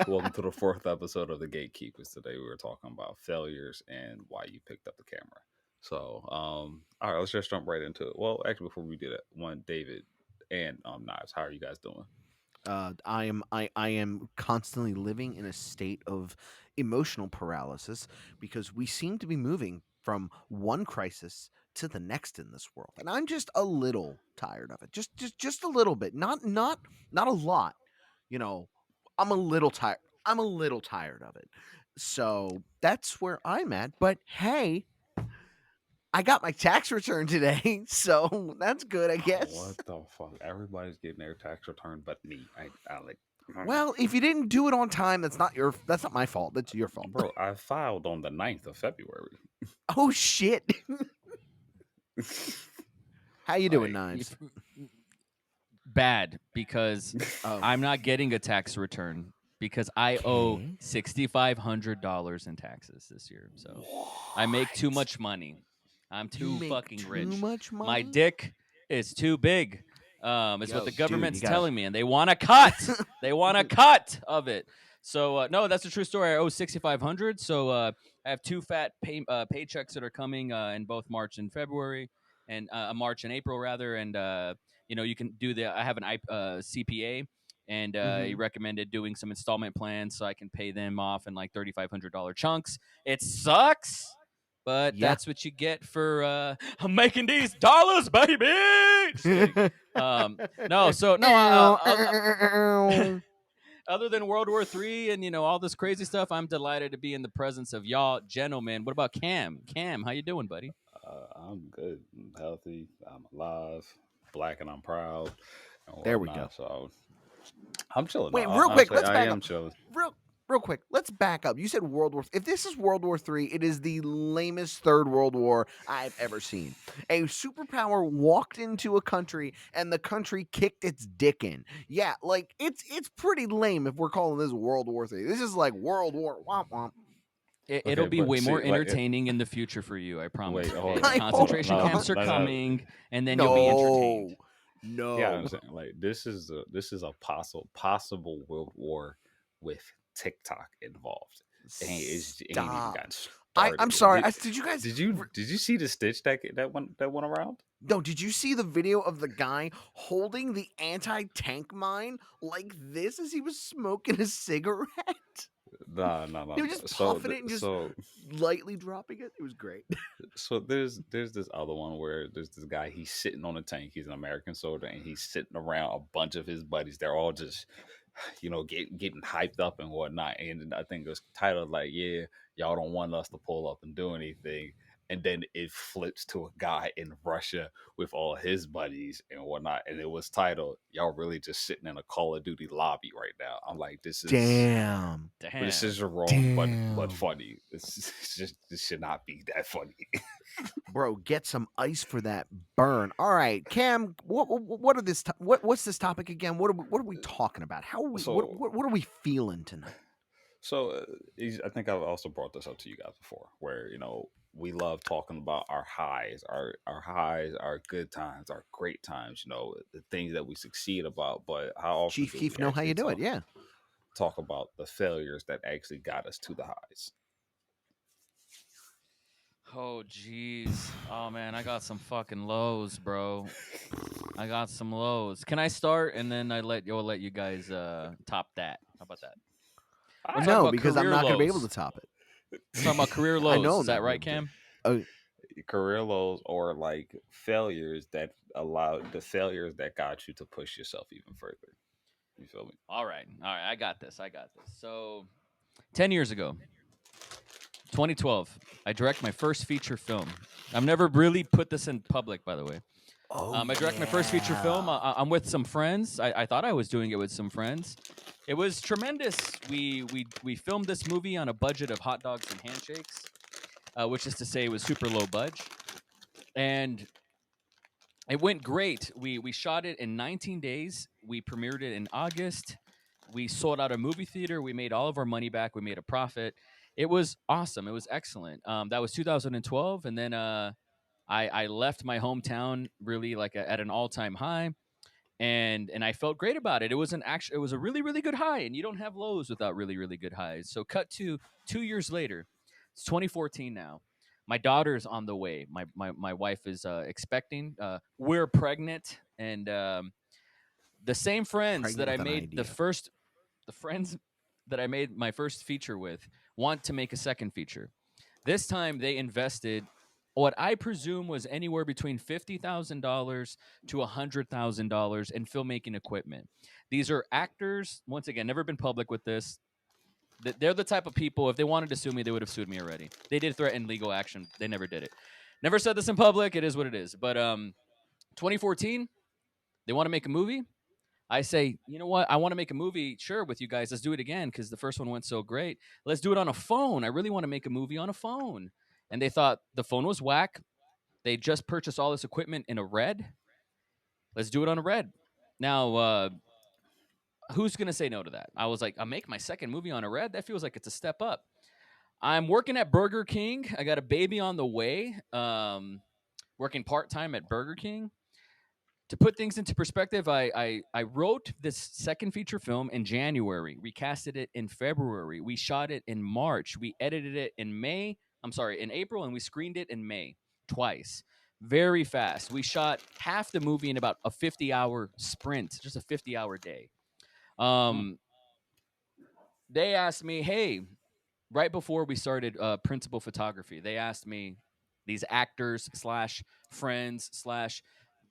Welcome to the fourth episode of the Gatekeepers. Today we were talking about failures and why you picked up the camera. So, all right, let's just jump right into it. Well, actually, before we do that, one, David and Knives, how are you guys doing? I am constantly living in a state of emotional paralysis because we seem to be moving from one crisis to the next in this world, and I'm just a little tired of it. Just a little bit, not a lot. You know, I'm a little tired. I'm a little tired of it. So that's where I'm at. But hey, I got my tax return today, so that's good, I What guess. the fuck? Everybody's getting their tax return, but me. I like, Well, if you didn't do it on time, that's not my fault. That's your fault. bro. I filed on the 9th of February. Oh shit. How you doing, Like, Knives? If, bad because Oh, I'm not getting a tax return because I owe okay. $6,500 in taxes this year. So I make too What? much money. I'm You too make fucking too rich. much My money? dick is too big. Is what Yo, the dude, you government's gotta telling me, and they want a cut. They want a cut of it. So no, that's a true story. I owe 6,500. So I have two fat paychecks that are coming in both March and February, and March and April rather. And you can do the. I have an CPA, and he Mhm. recommended doing some installment plans so I can pay them off in like $3,500 chunks. It sucks, but Yeah. that's what you get for I'm making these dollars, baby. Just kidding. No, so no. Other than World War III and all this crazy stuff, I'm delighted to be in the presence of y'all gentlemen. What about Cam? Cam, how you doing, buddy? I'm good. I'm healthy. I'm alive. Black and I'm proud and There we go. whatnot. So I'm chilling. No, Wait, real quick, honestly, let's I back am up. chilling. Real quick, let's back up. You said World War. If this is World War III, it is the lamest third World War I've ever seen. A superpower walked into a country and the country kicked its dick in. Yeah, like it's pretty lame if we're calling this World War III. This is like World War womp womp. It'll Okay, be but way see, more like, entertaining in the future for you. I promise. wait, hold Okay, on. I hope No, concentration no, not. camps are no, no. coming, and then you'll be entertained. No, Yeah, I no. understand. Like, this is a possible world war with TikTok involved. It ain't even Stop. got I'm started. sorry. Did, Did you guys? did you see the stitch that went around? No, did you see the video of the guy holding the anti-tank mine like this as he was smoking a cigarette? Nah, no, no, He was no. just puffing it and just So lightly dropping it. It was great. so there's this other one where there's this guy. He's sitting on a tank. He's an American soldier, and he's sitting around a bunch of his buddies. They're all just getting hyped up and whatnot. And I think it was titled like, "Yeah, y'all don't want us to pull up and do anything." And then it flips to a guy in Russia with all his buddies and whatnot, and it was titled, "Y'all really just sitting in a Call of Duty lobby right now." I'm like, Damn. this is Damn. wrong, but Damn. funny. It's just this should not be that funny. Bro, get some ice for that burn. All right, Cam, what's this topic again? What are we talking about? How are we So what are we feeling tonight? So I think I've also brought this up to you guys before, where we love talking about our highs, our highs, our good times, our great times. The things that we succeed about. But how often Chief do we Keef know how actually you do it. talk Yeah. talk about the failures that actually got us to the highs? Oh jeez. Oh man, I got some fucking lows, bro. I got some lows. Can I start and then you'll let you guys top that? How about that? All We're right, talking No, about because I'm career not going to be able to lows. top it. We're talking about career I lows. know Is I'm that not going right, to be able to. Cam? Oh, career lows or like failures that got you to push yourself even further. You feel me? All right. All right. I got this. I got this. So 10 years ago, 2012, I direct my first feature film. I've never really put this in public, by the way. oh I direct my first feature film. yeah. I'm with some friends. I thought I was doing it with some friends. It was tremendous. We filmed this movie on a budget of hot dogs and handshakes, which is to say, it was super low budget, and it went great. We shot it in 19 days. We premiered it in August. We sold out a movie theater. We made all of our money back. We made a profit. It was awesome. It was excellent. That was 2012, and then I left my hometown really like at an all time high. and I felt great about it. It was it was a really really good high, and you don't have lows without really really good highs. So cut to 2 years later, it's 2014 now. My daughter's on the way. My wife is expecting. We're pregnant, and the same friends that Pregnant I with an made idea. the friends that I made my first feature with want to make a second feature. This time they invested what I presume was anywhere between $50,000 to $100,000 in filmmaking equipment. These are actors. Once again, never been public with this. They're the type of people. If they wanted to sue me, they would have sued me already. They did threaten legal action. They never did it. Never said this in public. It is what it is. But 2014, they want to make a movie. I say, you know what? I want to make a movie, sure, with you guys. Let's do it again because the first one went so great. Let's do it on a phone. I really want to make a movie on a phone. And they thought the phone was whack. They just purchased all this equipment in a red. Let's do it on a red. Now, who's going to say no to that? I was like, I'll make my second movie on a red. That feels like it's a step up. I'm working at Burger King. I got a baby on the way. Working part time at Burger King. To put things into perspective, I wrote this second feature film in January. We casted it in February. We shot it in March. We edited it in May. I'm sorry, in April, and we screened it in May twice. Very fast. We shot half the movie in about a 50-hour sprint, just a 50-hour day. They asked me, hey, right before we started principal photography, they asked me, these actors slash friends slash,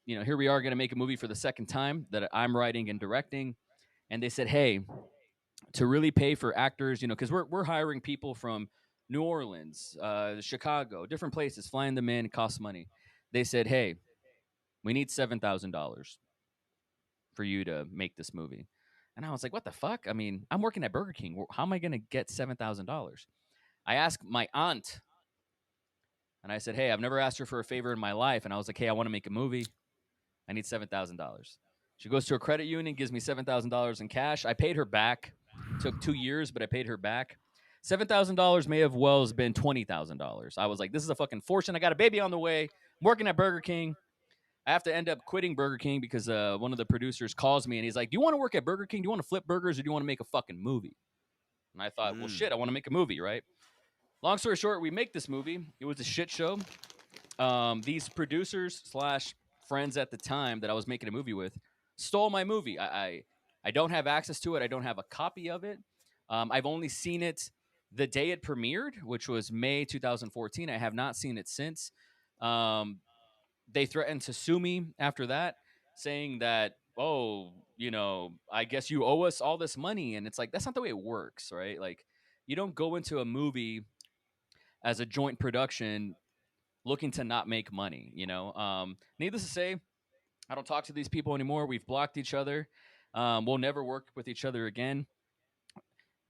here we are going to make a movie for the second time that I'm writing and directing. And they said, hey, to really pay for actors, because we're hiring people from New Orleans, Chicago, different places, flying them in, costs money. They said, hey, we need $7,000 for you to make this movie. And I was like, what the fuck? I mean, I'm working at Burger King. How am I going to get $7,000? I asked my aunt, and I said, hey, I've never asked her for a favor in my life. And I was like, hey, I want to make a movie. I need $7,000. She goes to a credit union, gives me $7,000 in cash. I paid her back. It took 2 years, but I paid her back. $7,000 may have well as been $20,000. I was like, this is a fucking fortune. I got a baby on the way. I'm working at Burger King. I have to end up quitting Burger King because one of the producers calls me and he's like, do you want to work at Burger King? Do you want to flip burgers or do you want to make a fucking movie? And I thought, well, shit, I want to make a movie, right? Long story short, we make this movie. It was a shit show. These producers slash friends at the time that I was making a movie with stole my movie. I don't have access to it. I don't have a copy of it. I've only seen it the day it premiered, which was May 2014. I have not seen it since. They threatened to sue me after that, saying that, oh, I guess you owe us all this money. And it's like, that's not the way it works, right? Like, you don't go into a movie as a joint production looking to not make money, Needless to say, I don't talk to these people anymore. We've blocked each other. We'll never work with each other again.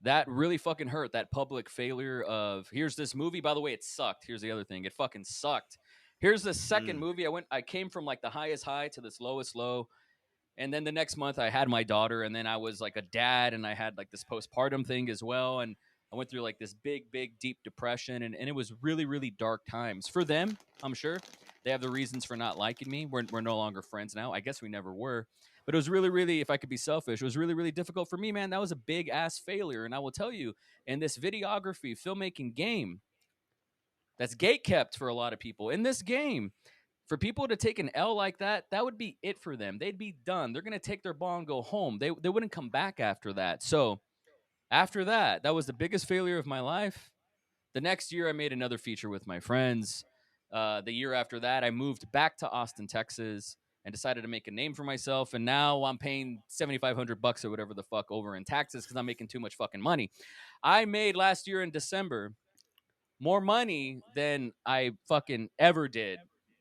That really fucking hurt. That public failure of, here's this movie. By the way, it sucked. Here's the other thing. It fucking sucked. Here's the second movie. I came from like the highest high to this lowest low. And then the next month I had my daughter, and then I was like a dad, and I had like this postpartum thing as well. And I went through like this big, big, deep depression, and it was really, really dark times for them. I'm sure they have the reasons for not liking me. We're no longer friends now. I guess we never were. But it was really, really, if I could be selfish, it was really, really difficult for me, man. That was a big ass failure. And I will tell you, in this videography, filmmaking game, that's gate kept for a lot of people. In this game, for people to take an L like that, that would be it for them. They'd be done. They're going to take their ball and go home. They wouldn't come back after that. So after that, that was the biggest failure of my life. The next year, I made another feature with my friends. The year after that, I moved back to Austin, Texas, and decided to make a name for myself. And now I'm paying $7,500 or whatever the fuck over in taxes because I'm making too much fucking money. I made last year in December more money than I fucking ever did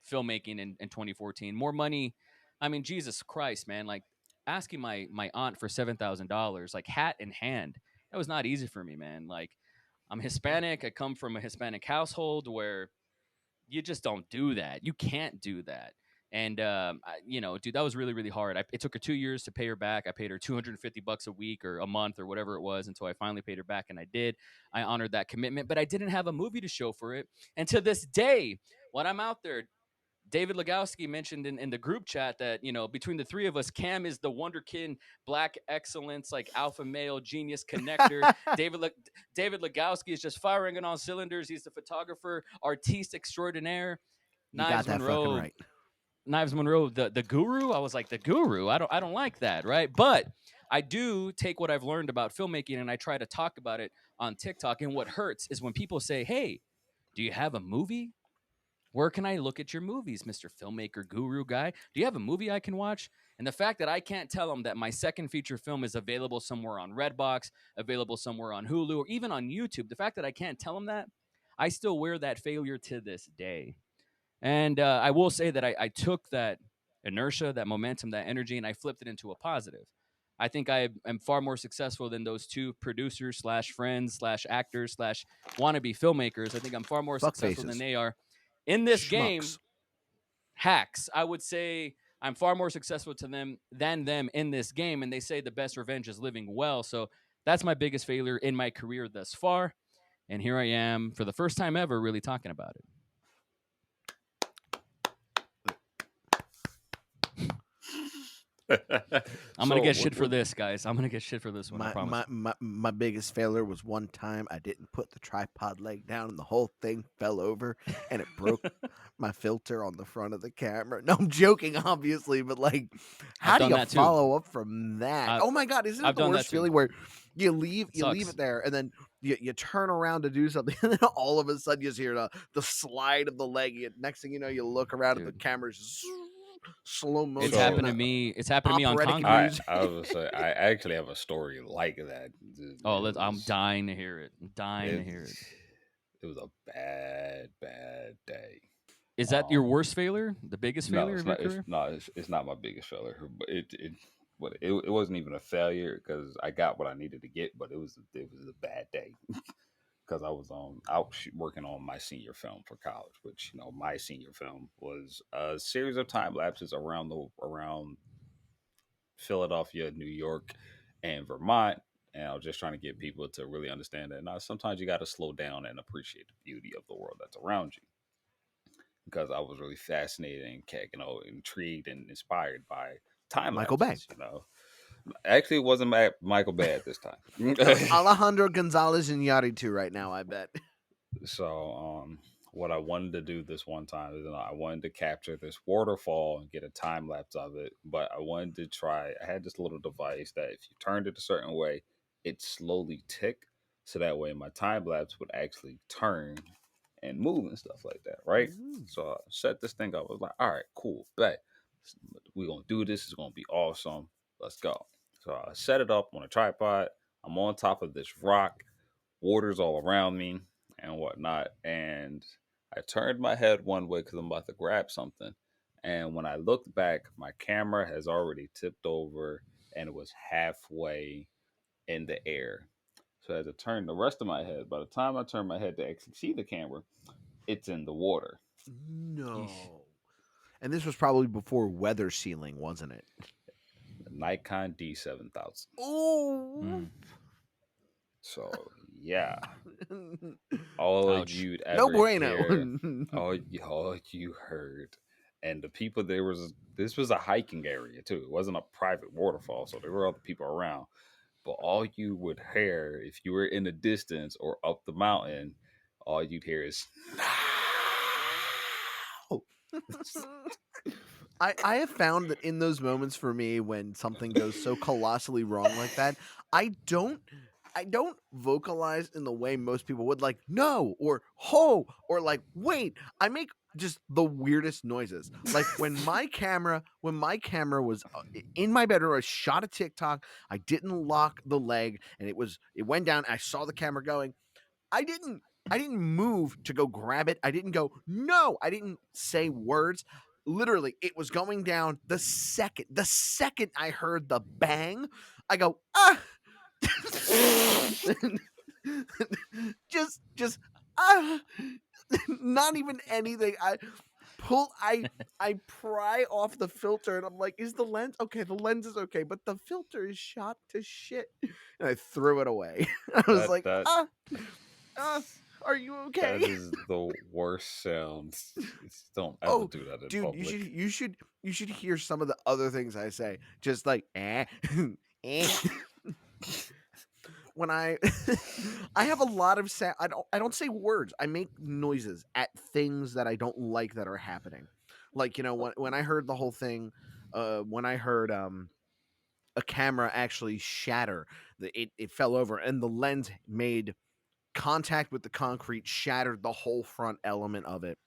filmmaking in 2014. More money. I mean, Jesus Christ, man. Like asking my aunt for $7,000, like hat in hand. That was not easy for me, man. Like I'm Hispanic. I come from a Hispanic household where you just don't do that. You can't do that. And dude, that was really, really hard. It took her 2 years to pay her back. I paid her $250 a week or a month or whatever it was until I finally paid her back, and I did. I honored that commitment, but I didn't have a movie to show for it. And to this day, when I'm out there David Lugowski mentioned in the group chat that, between the three of us, Cam is the wonderkin, black excellence, like alpha male genius connector. David Lugowski is just firing it on cylinders. He's the photographer, artiste extraordinaire. You got that fucking right. Knives Monroe, the guru. I was like, the guru. I don't like that, right? But I do take what I've learned about filmmaking and I try to talk about it on TikTok. And what hurts is when people say, "Hey, do you have a movie? Where can I look at your movies, Mr. Filmmaker Guru guy? Do you have a movie I can watch?" And the fact that I can't tell them that my second feature film is available somewhere on Redbox, available somewhere on Hulu, or even on YouTube, the fact that I can't tell them that, I still wear that failure to this day. And I will say that I took that inertia, that momentum, that energy, and I flipped it into a positive. I think I am far more successful than those two producers slash friends slash actors slash wannabe filmmakers. I think I'm far more successful than they are. In this game, Schmucks. hacks, I would say I'm far more successful to them than them in this game. And they say the best revenge is living well. So that's my biggest failure in my career thus far. And here I am for the first time ever really talking about it. I'm gonna get shit for this, guys. I'm gonna get shit for this one. I promise. My biggest failure was one time I didn't put the tripod leg down and the whole thing fell over and it broke my filter on the front of the camera. No, I'm joking, obviously, but like, how do you follow up from that? Oh my god, isn't it the worst feeling where you leave it there and then you turn around to do something and then all of a sudden you just hear the slide of the leg. Next thing you know, you look around and the camera's slow motion. It's happened to me. It's happened to me on Conquer. I was say I actually have a story like that. I'm dying to hear it. I'm dying to hear it. It was a bad day. Is that your worst failure? The biggest failure of your career? It's not my biggest failure. But it wasn't even a failure because I got what I needed to get, but it was a bad day. Because I was out working on my senior film for college, which my senior film was a series of time lapses around Philadelphia, New York, and Vermont. And I was just trying to get people to really understand that now sometimes you got to slow down and appreciate the beauty of the world that's around you. Because I was really fascinated and intrigued and inspired by time Michael Bay. Actually, it wasn't Michael Bay at this time. Alejandro Gonzalez Iñárritu right now, I bet. So, what I wanted to do this one time is I wanted to capture this waterfall and get a time lapse of it. But I wanted to try. I had this little device that if you turned it a certain way, it slowly tick, so that way my time lapse would actually turn and move and stuff like that, right? So I set this thing up. I was like, all right, cool, bet. We're gonna do this. It's gonna be awesome. Let's go. So I set it up on a tripod. I'm on top of this rock. Water's all around me and whatnot. And I turned my head one way because I'm about to grab something. And when I looked back, my camera has already tipped over and it was halfway in the air. So as I turned the rest of my head, by the time I turned my head to actually see the camera, it's in the water. No. And this was probably before weather sealing, wasn't it? The Nikon D7000. Oh. So yeah, all you'd ever no bueno. Hear, all you heard, and the people this was a hiking area too. It wasn't a private waterfall, so there were other people around. But all you would hear if you were in the distance or up the mountain, all you'd hear is no. I have found that in those moments for me when something goes so colossally wrong like that, I don't vocalize in the way most people would, like no or ho or like wait. I make just the weirdest noises. Like when my camera was in my bedroom, I shot a TikTok. I didn't lock the leg, and it went down. I saw the camera going. I didn't move to go grab it. I didn't go no. I didn't say words. Literally, it was going down. The second I heard the bang, I go ah. just not even anything. I pry off the filter and I'm like, is the lens okay? The lens is okay, but the filter is shot to shit. And I threw it away. I was Are you okay? That is the worst sound. Just don't ever Oh, do that in dude, public. you should hear some of the other things I say. Just like eh. When I I have a lot of sound. I don't say words. I make noises at things that I don't like that are happening. Like, when I heard the whole thing, when I heard a camera actually shatter, it fell over and the lens made contact with the concrete, shattered the whole front element of it.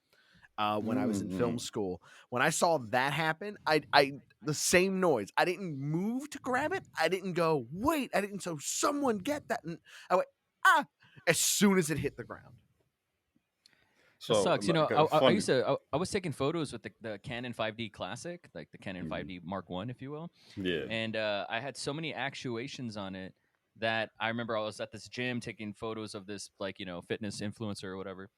When I was in film Mm-mm. school, when I saw that happen, I the same noise. I didn't move to grab it. I didn't go wait. I didn't. So someone get that. And I went ah as soon as it hit the ground. That So, sucks. like, I funny. used to. I was taking photos with the Canon 5D Classic, like the Canon Mhm. 5D Mark One, if you will. Yeah. And I had so many actuations on it that I remember I was at this gym taking photos of this, like, fitness influencer or whatever.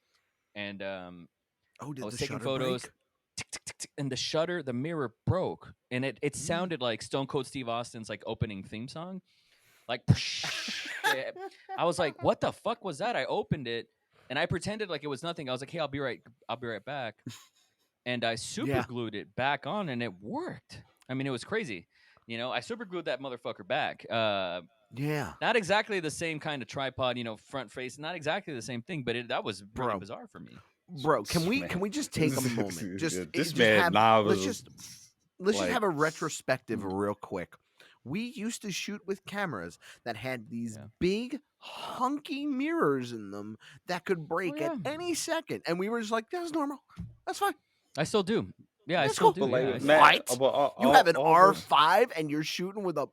And Oh, I did was the taking shutter photos, break? tick, tick, tick, tick, and the mirror broke, and it sounded like Stone Cold Steve Austin's like opening theme song, like. I was like, "What the fuck was that?" I opened it, and I pretended like it was nothing. I was like, "Hey, I'll be right back," and I super Yeah, glued it back on, and it worked. I mean, it was crazy. I super glued that motherfucker back. yeah, Not exactly the same kind of tripod, front face, not exactly the same thing, but that was really bro, bizarre for me. bro. Can we Man, just take a moment? yeah, Just this just man have now let's just like, have a retrospective real quick. We used to shoot with cameras that had these Yeah. big hunky mirrors in them that could Oh break at yeah, any second, and we were just like, "That's normal. That's fine. I still do. Yeah, I That's still cool." do. but Yeah, like, I still man, do. What? but You have an all those. R5 and you're shooting with a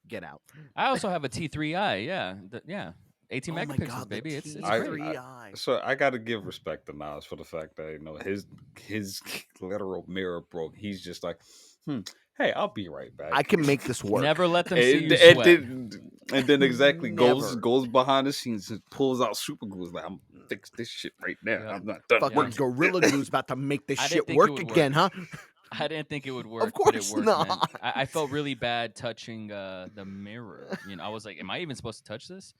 get out. I also have a T3i. Yeah, yeah, 18 Oh my megapixels, god, the baby. It's great. T3i. So I got to give respect to Nas for the fact that his literal mirror broke. He's just like, hey, I'll be right back. I can make this work. Never let them see and, you and sweat. then and then exactly goes Never. goes behind the scenes and pulls out super glue. He's like, I'm gonna fix this shit right now. Yep. I'm not done Fucking Yeah. working. Gorilla Glue's about to make this I didn't shit think it work would work. again, huh? I didn't think it would Of work, but it course worked, man. not. I felt really bad touching the mirror. I was like, "Am I even supposed to touch this?"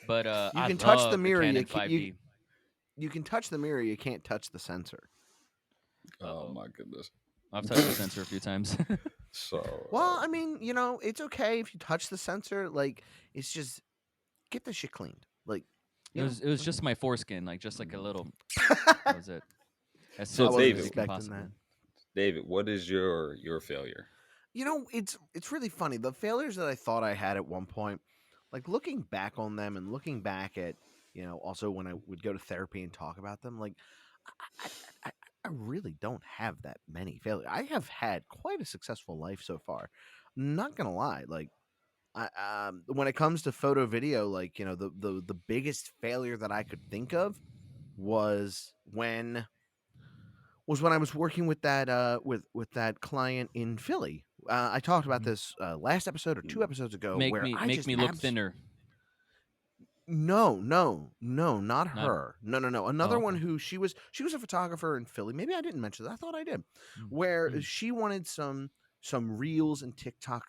But You I can touch the love the mirror. Canon 5D. You can touch the mirror. You can't touch the sensor. Oh Uh-oh. my goodness. I've touched the sensor a few times. So Well, I mean, it's okay if you touch the sensor. Like, it's just get the shit cleaned. Like, It was just my foreskin, like just like a little. That was it. As so I wasn't sensitive as David, it can expecting possibly. that. David, what is your failure? It's really funny. The failures that I thought I had at one point, like looking back on them and looking back at, also when I would go to therapy and talk about them, like I, I, I I really don't have that many failures. I have had quite a successful life so far. Not gonna lie, like when it comes to photo video, like the biggest failure that I could think of was when I was working with that with that client in Philly. I talked about Mhm. this last episode or two Mm. episodes ago, Make where me I make just me look thinner. no, not Not. her. No, Oh, another one okay. who she was a photographer in Philly. Maybe I didn't mention that. I thought I did. Mm, Where mm. she wanted some reels and TikTok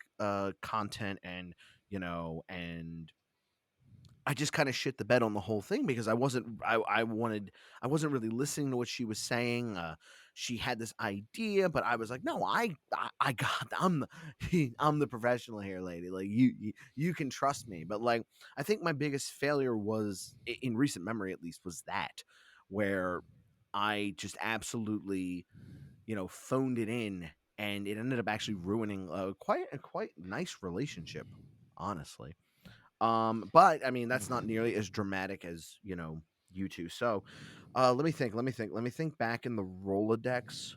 content, and I just kind of shit the bed on the whole thing because I wasn't really listening to what she was saying. She had this idea, but I was like, no, I got I'm the professional here, lady. Like you can trust me. But like I think my biggest failure was in recent memory, at least, was that where I just absolutely phoned it in, and it ended up actually ruining a quite nice relationship, honestly. But I mean, that's not nearly as dramatic as you two. So, let me think. Let me think back in the Rolodex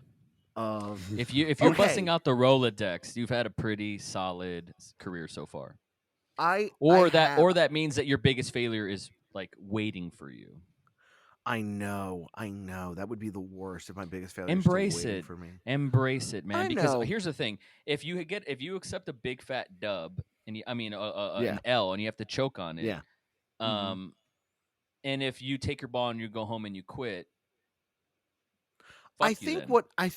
of If you're busting okay. out the Rolodex, you've had a pretty solid career so far. I Or that have. or that means that your biggest failure is like waiting for you. I know. That would be the worst if my biggest failure is still Embrace waiting it. for me. Embrace it, man. I Because know. here's the thing: if you accept a big fat dub, and I mean Yeah, an L, and you have to choke on it, yeah. hmm um, and if you take your ball and you go home and you quit, I fuck you think then, what I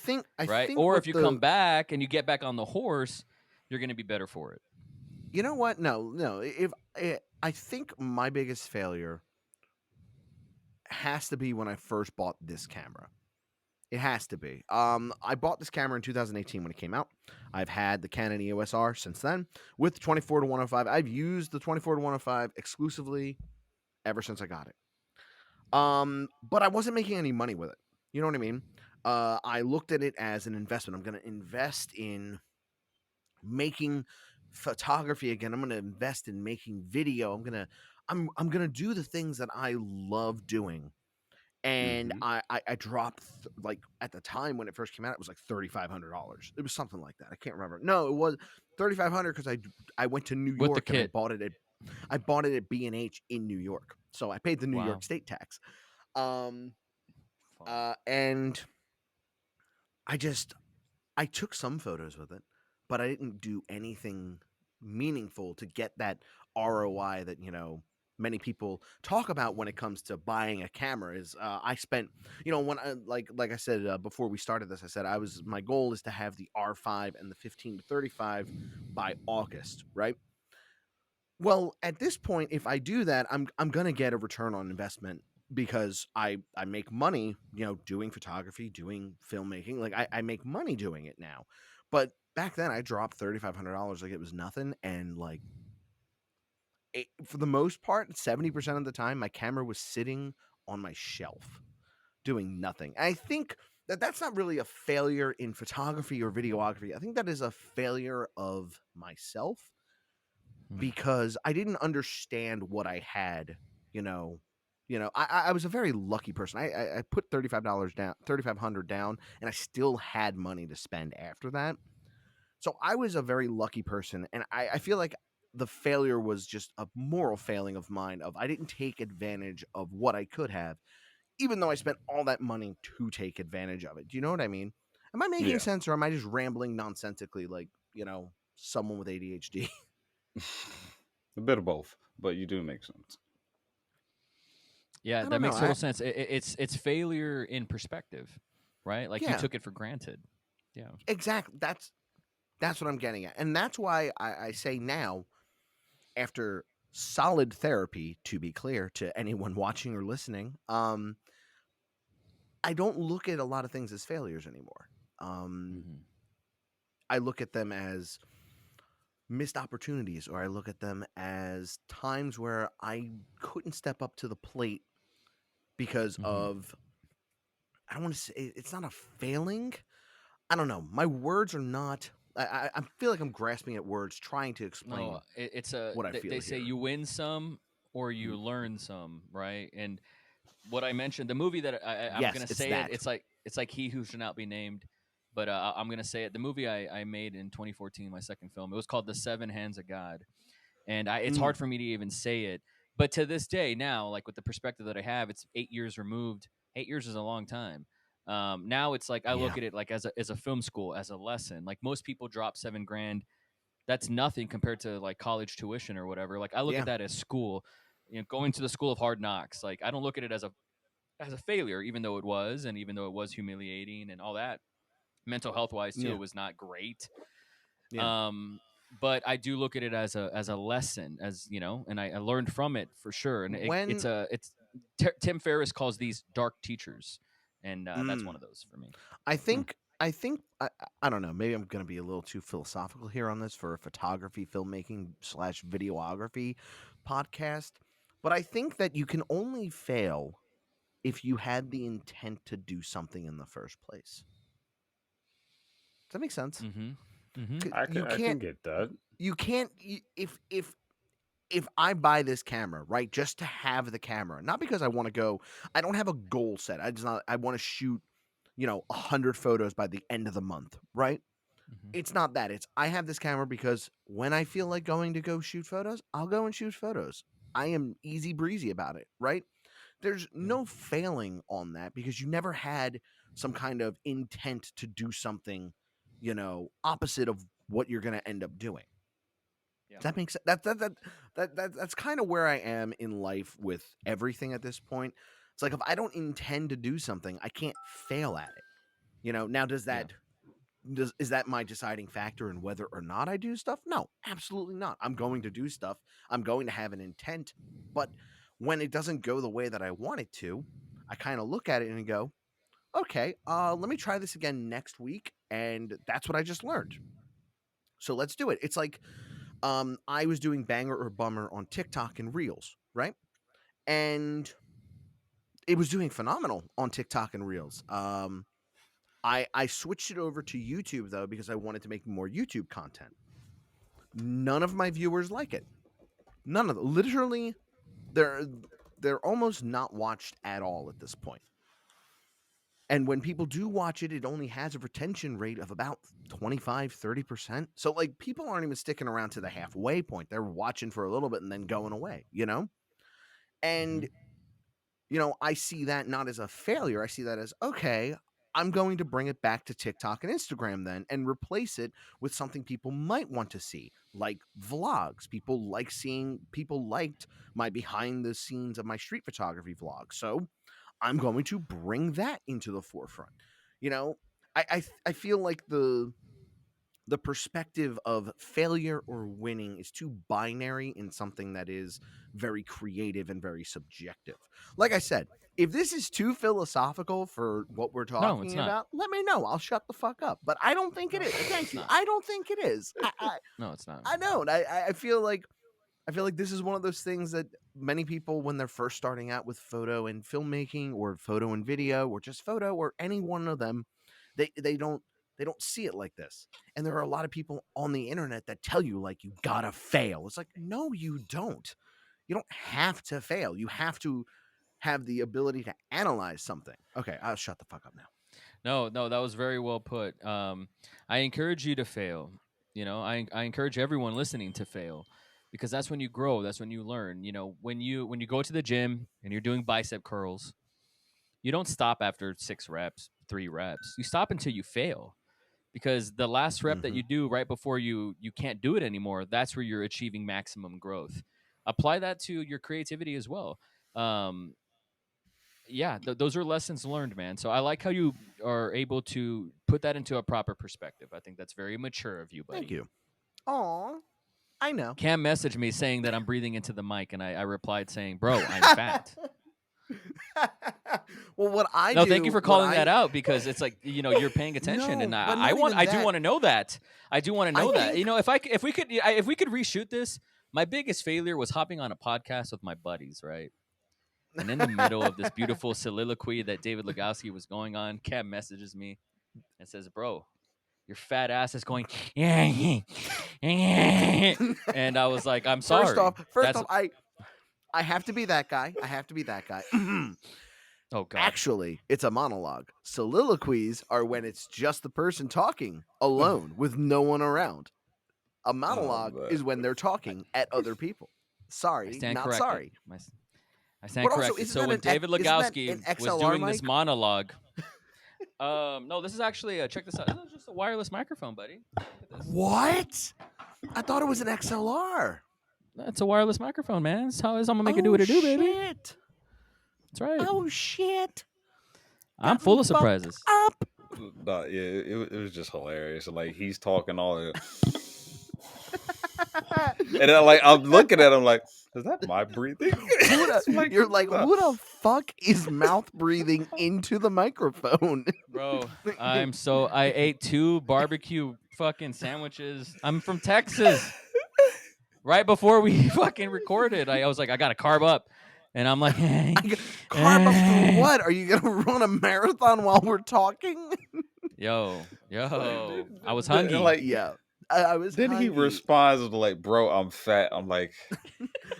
right? think Or what if you come the back and you get back on the horse, you're gonna be better for it. you know what? No. If I think my biggest failure has to be when I first bought this camera. It has to be. I bought this camera in 2018 when it came out. I've had the Canon EOS R since then with 24 to 105. I've used the 24 to 105 exclusively ever since I got it. But I wasn't making any money with it. You know what I mean? I looked at it as an investment. I'm going to invest in making photography again. I'm going to invest in making video. I'm going to do the things that I love doing. And Mm-hmm. I dropped like at the time when it first came out, it was like $3,500. It was something like that. I can't remember. No, it was 3,500 because I went to New With the York and kit. I bought it at B&H in New York, so I paid the New Wow. York state tax. Um, Fun. and I took some photos with it, but I didn't do anything meaningful to get that ROI that many people talk about when it comes to buying a camera. Is I spent when I like I said before we started this, I said my goal is to have the R5 and the 15 to 35 by August, right? Well, at this point, if I do that, I'm gonna get a return on investment because I make money, doing photography, doing filmmaking. Like I make money doing it now. But back then I dropped $3,500 like it was nothing. And like for the most part, 70% of the time, my camera was sitting on my shelf doing nothing. I think that that's not really a failure in photography or videography. I think that is a failure of myself Hmm. because I didn't understand what I had. You know, I was a very lucky person. I put $35 down, 3,500 down, and I still had money to spend after that. So I was a very lucky person, and I feel like the failure was just a moral failing of mine. Of I didn't take advantage of what I could have, even though I spent all that money to take advantage of it. Do you know what I mean? Am I making Yeah. sense, or am I just rambling nonsensically like someone with ADHD? A bit of both, but you do make sense. Yeah, I that don't know. makes total sense. It's failure in perspective, right? Like you Yeah, took it for granted. Yeah. exactly. That's what I'm getting at, and that's why I say now, after solid therapy, to be clear to anyone watching or listening, I don't look at a lot of things as failures anymore. Um, Hmm. I look at them as missed opportunities, or I look at them as times where I couldn't step up to the plate because Hmm. of, I don't want to say it's not a failing. I don't know. My words are not. I feel like I'm grasping at words, trying to No, explain it's a. what I They feel say here. you win some or you learn some, right? And what I mentioned, the movie that I'm Yes, gonna it's say it. that. It's like He Who Shall Not Be Named, but I'm gonna say it. The movie I made in 2014, my second film, it was called The Seven Hands of God, and it's Mm, hard for me to even say it. But to this day, now, like with the perspective that I have, it's 8 years removed. 8 years is a long time. Now it's like I yeah, look at it like as a film school, as a lesson. Like most people drop 7 grand, that's nothing compared to like college tuition or whatever. Like I look at yeah, that as school, going to the school of hard knocks. Like I don't look at it as a failure, even though it was, and even though it was humiliating and all that. Mental health wise too, yeah, it was not great. yeah. Um, but I do look at it as a lesson, as and I learned from it for sure. And When it's Tim Ferriss calls these dark teachers, and that's one mm, of those for me. I Hmm. think I think I don't know. Maybe I'm going to be a little too philosophical here on this for a photography, filmmaking slash videography podcast, but I think that you can only fail if you had the intent to do something in the first place. Does that make sense? Mm-hmm. Mm-hmm. You I can can't. get that. You can't. If I buy this camera, right, just to have the camera, not because I want to go. I don't have a goal set. I want to shoot, 100 photos by the end of the month, right? Mm-hmm. It's not that. It's I have this camera because when I feel like going to go shoot photos, I'll go and shoot photos. I am easy breezy about it, right? There's Yeah. no failing on that because you never had some kind of intent to do something, opposite of what you're going to end up doing. Yeah. Does that make sense? That's kind of where I am in life with everything at this point. It's like if I don't intend to do something, I can't fail at it. Now Yeah. is that my deciding factor in whether or not I do stuff? No, absolutely not. I'm going to do stuff. I'm going to have an intent, but when it doesn't go the way that I want it to, I kind of look at it and go, okay, let me try this again next week. And that's what I just learned. So let's do it. It's like I was doing banger or bummer on TikTok and Reels, right? And it was doing phenomenal on TikTok and Reels. I switched it over to YouTube though because I wanted to make more YouTube content. None of my viewers like it. None of them. Literally, they're almost not watched at all at this point. And when people do watch it, it only has a retention rate of about 25, 30%. So, like, people aren't even sticking around to the halfway point. They're watching for a little bit and then going away, you know? And, you know, I see that not as a failure. I see that as, okay, I'm going to bring it back to TikTok and Instagram then and replace it with something people might want to see, like vlogs. People liked my behind the scenes of my street photography vlog. So I'm going to bring that into the forefront. You know, I feel like the perspective of failure or winning is too binary in something that is very creative and very subjective. Like I said, if this is too philosophical for what we're it's talking not. about, let me know. I'll shut the fuck up. But I don't think it is. Thank It's you. not. I don't think it is. No, it's not. I don't. I feel like this is one of those things that many people, when they're first starting out with photo and filmmaking or photo and video or just photo or any one of them, they don't see it like this. And there are a lot of people on the internet that tell you like you gotta fail. It's like, no, you don't. You don't have to fail. You have to have the ability to analyze something. Okay, I'll shut the fuck up now. No, that was very well put. I encourage you to fail. You know, I encourage everyone listening to fail because that's when you grow. That's when you learn. You know, when you go to the gym and you're doing bicep curls, you don't stop after 6 reps, 3 reps. You stop until you fail because the last rep that Mhm. you do right before you can't do it anymore, that's where you're achieving maximum growth. Apply that to your creativity as well. Um, yeah, those are lessons learned, man. So I like how you are able to put that into a proper perspective. I think that's very mature of you, Thank buddy. you. Aw, I know. Cam messaged me saying that I'm breathing into the mic, and I replied saying, "Bro, I'm fat." Well, what I No, do, thank you for what calling I that out because it's like you're paying attention, and no, but not even I do that. want to know that. I do want to I know that. think If we could reshoot this, my biggest failure was hopping on a podcast with my buddies, right? And in the middle of this beautiful soliloquy that David Lugowski was going on, Cam messages me and says, "Bro, your fat ass is going," and I was like, "I'm first sorry." off, That's I have to be that guy. I have to be that guy. oh god. Actually, it's a monologue. Soliloquies are when it's just the person talking alone with no one around. A Oh, monologue man. is when they're talking at other people. I Sorry, stand not corrected. sorry. I stand But also, corrected. So when David isn't that Lugowski an was XLR doing this mic? monologue, no, this is actually check this out. This is just a wireless microphone, buddy. Look at this. What? I thought it was an XLR. That's a wireless microphone, man. That's how I'm gonna make it do Oh what it do, baby. shit! That's right. Oh shit! I'm Got me full of fucked surprises. up. Nah, yeah, it was just hilarious. Like he's talking all, and then like I'm looking at him like, is that my breathing? It's like, You're like, nah. who the fuck is mouth breathing into the microphone? Bro, I ate 2 barbecue fucking sandwiches. I'm from Texas. Right before we fucking recorded, I was like, I gotta carb up. And I'm like, Carb up for what? Are you gonna run a marathon while we're talking? yo, I was And, hungry. like, Yeah, I was. then he hungry. responds with like, "Bro, I'm fat." I'm like,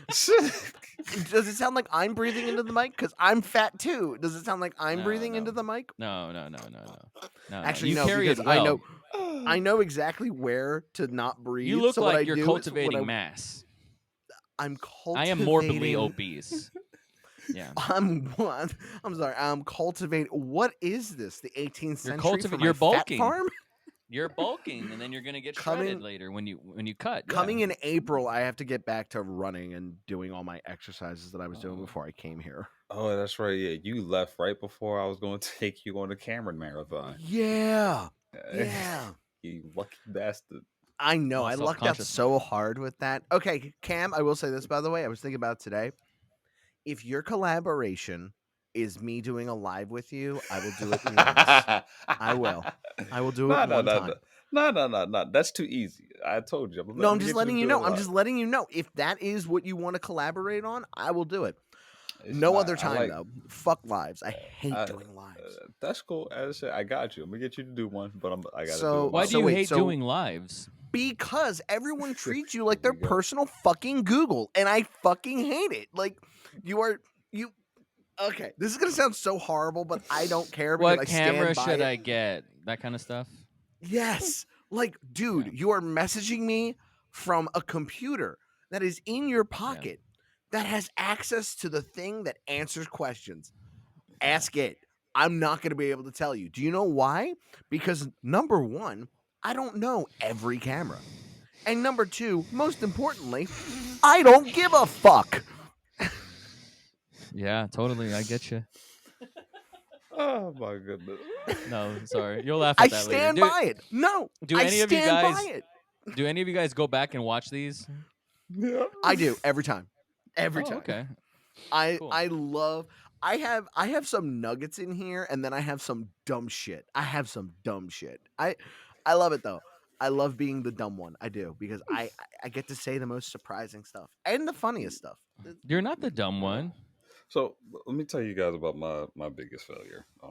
Does it sound like I'm breathing into the mic? Because I'm fat too. Does it sound like I'm No, breathing no. into the mic? No. Actually, You no, carry because it well. I know exactly where to not breathe. You look so what like I you're do cultivating is mass. I'm I am cultivating. morbidly obese. Yeah. I'm what? I'm sorry. I'm cultivating. What is this? The 18th century for my You're fat bulking. farm? You're bulking, and then you're gonna get Coming- shredded later when you cut. Yeah. Coming in April, I have to get back to running and doing all my exercises that I was doing Oh. before I came here. oh, that's right. Yeah, you left right before I was going to take you on the Kamerin marathon. Yeah. Yeah. You lucky bastard. I know. All I lucked out self-conscious so now. hard with that. Okay, Cam, I will say this, by the way. I was thinking about it today. if your collaboration is me doing a live with you, I will do it once. I will. I will do it No, no, one no, time. no. That's too easy. I told you. No, Let I'm me just get you to letting you do it know. I'm live. just letting you know. If that is what you want to collaborate on, I will do it. It's No not. other I time like. though. Fuck lives. I hate Uh, doing lives. that's cool. As I said, I got you. I'm gonna get you to do one, but I gotta do it So Why my do you way. wait, hate so doing lives? because everyone treats you like Here their we go. personal fucking Google, and I fucking hate it. Like you. Okay, this is gonna sound so horrible, but I don't care because What I camera stand by should it. I get? That kind of stuff. Yes, like, dude, Okay. you are messaging me from a computer that is in your Yeah. pocket that has access to the thing that answers questions. Yeah. Ask it. I'm not going to be able to tell you. Do you know why? Because number one, I don't know every camera. And number two, most importantly, I don't give a fuck. Yeah, totally. I get you. Oh my goodness. No, sorry. You'll laugh I at that later. stand by it. No, Do I any of you stand by guys it. do any of you guys go back and watch these? Yeah. I do every time. Every Oh, time. okay. I Cool. I love I have some nuggets in here and then I have some dumb shit. I have some dumb shit. I love it though. I love being the dumb one. I do because I get to say the most surprising stuff and the funniest stuff. You're not the dumb Yeah. one. So let me tell you guys about my biggest failure. I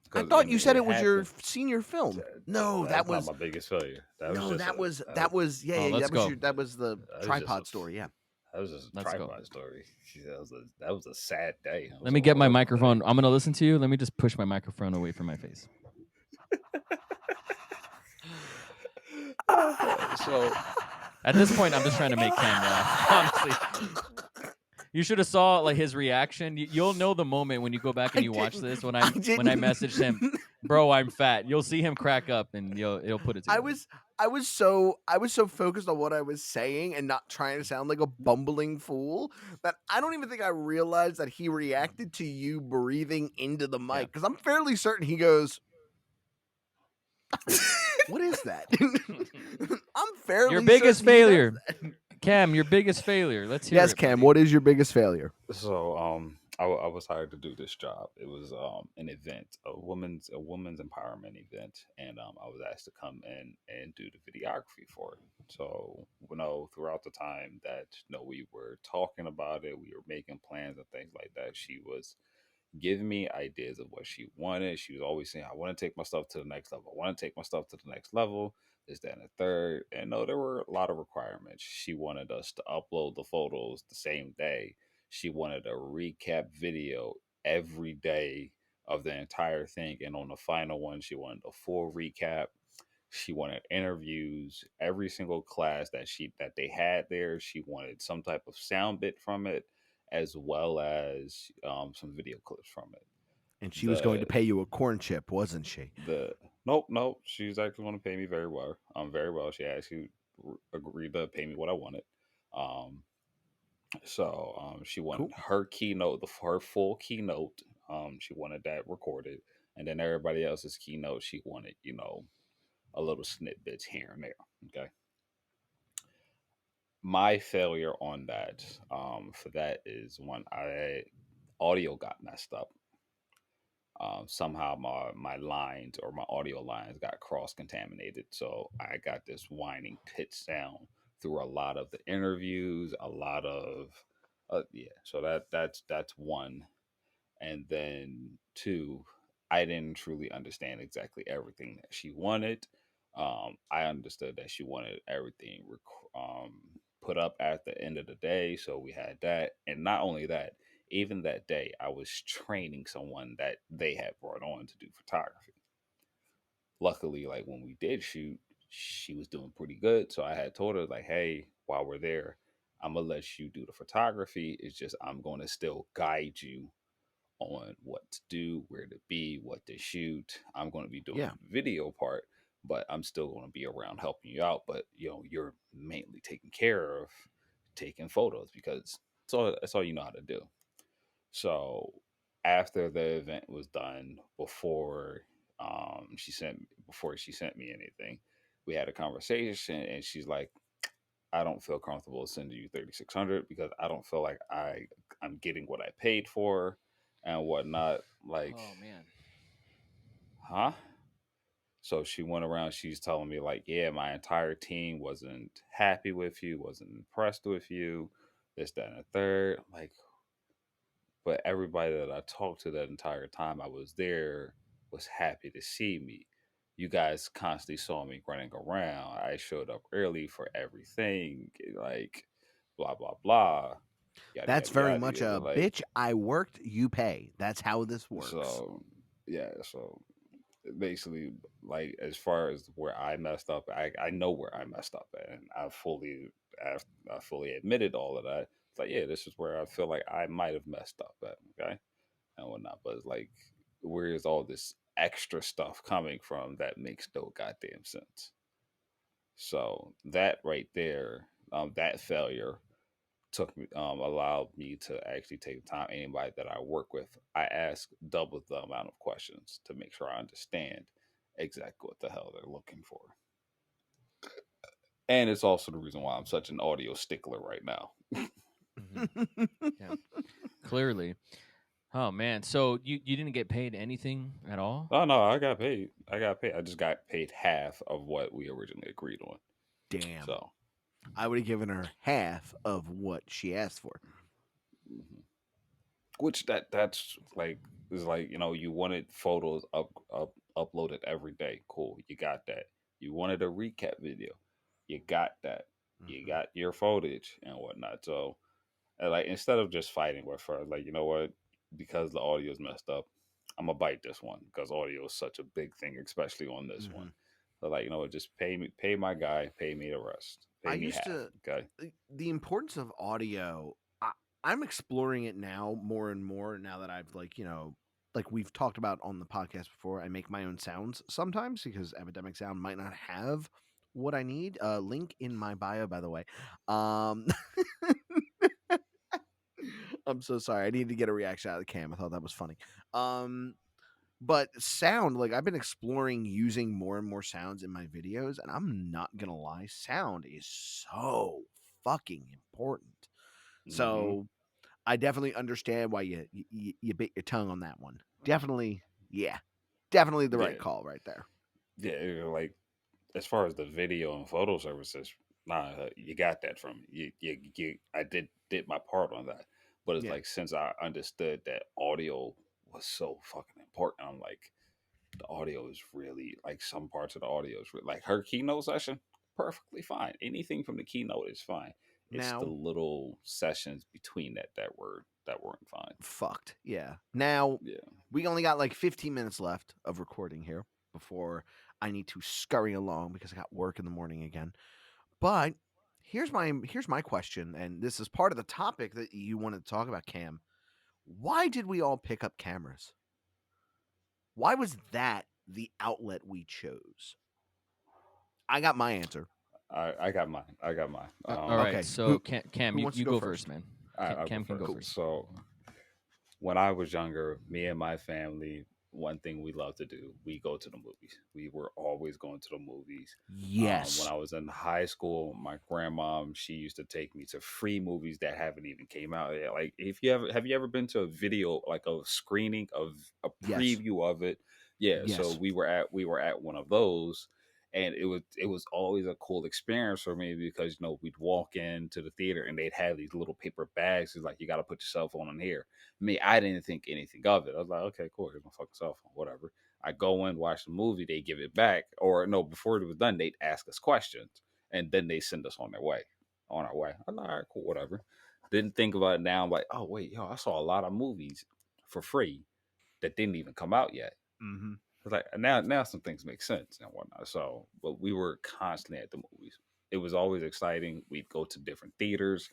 Because thought and you said it it was your happened. senior film. No, that That's not was my biggest failure. That was no, just that a was that, that was yeah, Oh, yeah, let's go. that was the that was just a tripod story, yeah. that was just a Let's go. tripod story. That was a sad day. It was Let a me get my horrible day. microphone. I'm gonna listen to you. Let me just push my microphone away from my face. So At this point, I'm just trying to make Cam laugh. Honestly, you should have saw like his reaction. You'll know the moment when you go back and you watch this. When I messaged him, bro, I'm fat. You'll see him crack up and it'll put it I together. was so focused on what I was saying and not trying to sound like a bumbling fool that I don't even think I realized that he reacted to you breathing into the Yeah. mic because I'm fairly certain he goes, "What is that?" I'm fairly Your biggest certain he does failure, that. Cam. Your biggest failure. Let's hear Yes, it, Cam. buddy. What is your biggest failure? so I was hired to do this job. It was an event, a woman's empowerment event, and I was asked to come in and do the videography for it. So throughout the time that we were talking about it, we were making plans and things like that. She was giving me ideas of what she wanted. She was always saying, I want to take my stuff to the next level. I want to take my stuff to the next level. This, that, and the third. And no, there were a lot of requirements. She wanted us to upload the photos the same day. She wanted a recap video every day of the entire thing. And on the final one, she wanted a full recap. She wanted interviews. Every single class that they had there, she wanted some type of sound bit from it, as well as some video clips from it. And she was going The to pay you a corn chip, wasn't she? the nope. She's actually going to pay me very well. Very well. She actually agreed to pay me what I wanted. Um, she wanted Cool. her keynote, her full keynote. She wanted that recorded, and then everybody else's keynote. She wanted a little snippets here and there. Okay. My failure on that for that is when I audio got messed up. Somehow my lines or my audio lines got cross contaminated, so I got this whining pitch sound through a lot of the interviews, a lot of yeah. So that's one, and then two, I didn't truly understand exactly everything that she wanted. I understood that she wanted everything put up at the end of the day, so we had that, and not only that, even that day, I was training someone that they had brought on to do photography. Luckily, like when we did shoot, she was doing pretty good, so I had told her like, "Hey, while we're there, I'm gonna let you do the photography. It's just I'm going to still guide you on what to do, where to be, what to shoot. I'm going to be doing Yeah. the video part, but I'm still going to be around helping you out. But you're mainly taking care of taking photos because that's all you know how to do." So after the event was done, before she sent me anything, we had a conversation, and she's like, I don't feel comfortable sending you 3,600 because I don't feel like I'm getting what I paid for and whatnot. Like, Oh man. huh? So she went around, she's telling me, like, yeah, my entire team wasn't happy with you, wasn't impressed with you, this, that, and the third. I'm like, but everybody that I talked to that entire time I was there was happy to see me. You guys constantly saw me running around. I showed up early for everything, like, blah, blah, blah, yada, That's yada, very yada, much yada. a Like, bitch. I worked, you pay. That's how this works. so, yeah, so basically, like, as far as where I messed up, I know where I messed up at, and I fully admitted all of that. It's like, yeah, this is where I feel like I might have messed up at, okay, and whatnot. But it's like, where is all this extra stuff coming from that makes no goddamn sense? So that right there, that failure took me, allowed me to actually take the time. Anybody that I work with, I ask double the amount of questions to make sure I understand exactly what the hell they're looking for. And it's also the reason why I'm such an audio stickler right now. Hmm. Yeah. Clearly. Oh man. So you didn't get paid anything at all? Oh no, I got paid. I got paid. I just got paid half of what we originally agreed on. Damn. So, I would have given her half of what she asked for. mhm. Which that's like is like, you wanted photos uploaded every day. Cool, you got that. You wanted a recap video, you got that. You Mhm. got your footage and whatnot. So, like, instead of just fighting with her, like, you know what, because the audio is messed up, I'm gonna bite this one because audio is such a big thing, especially on this one. Mhm. So, like, you know what, just pay my guy, pay me the rest, I pay me used half. to Okay. the importance of audio. I'm exploring it now more and more now that I've like we've talked about on the podcast before. I make my own sounds sometimes because Epidemic Sound might not have what I need. Link in my bio, by the way. Um, I'm so sorry. I needed to get a reaction out of the cam. I thought that was funny. Um, but sound, like I've been exploring using more and more sounds in my videos, and I'm not gonna lie, sound is so fucking important. Mm-hmm. So I definitely understand why you bit your tongue on that one. Definitely, yeah, definitely the right Yeah, call right there. yeah. Like, as far as the video and photo services, nah, you got that from me. I did my part on that, but it's Yeah. like, since I understood that audio was so fucking important, I'm like, the audio is really, like, some parts of the audio is like her keynote session, perfectly fine. Anything from the keynote is fine. It's the Now, little sessions between that weren't fine. fucked. Yeah. Now Yeah. we only got like 15 minutes left of recording here before I need to scurry along because I got work in the morning again. But here's my question, and this is part of the topic that you wanted to talk about, Cam. Why did we all pick up cameras? Why was that the outlet we chose? I got my answer. I got mine. I got mine. All right. Okay, So Cam, who you, wants to you go go first, first? man. I'll go Cam can go first. Cool. first. So, when I was younger, me and my family, one thing we love to do, we go to the movies. We were always going to the movies. When Yes. I was in high school, my grandmom, she used to take me to free movies that haven't even came out yet. Like, if you ever have you ever been to a video, like a screening of a Yes. preview of it? Yeah, so Yes. we were at one of those, and it was always a cool experience for me because, we'd walk into the theater and they'd have these little paper bags. It's like, you got to put your cell phone in here. Me, I didn't think anything of it. I was like, okay, cool, here's my fucking cell phone, whatever. I go in, watch the movie, they give it back, or no, before it was done, they'd ask us questions, and then they send us on our way. I'm like, all right, cool, whatever. Didn't think about it now. I'm like, oh wait, yo, I saw a lot of movies for free that didn't even come out yet. Mm-hmm. It's like, now some things make sense and whatnot. So, but we were constantly at the movies. It was always exciting. We'd go to different theaters.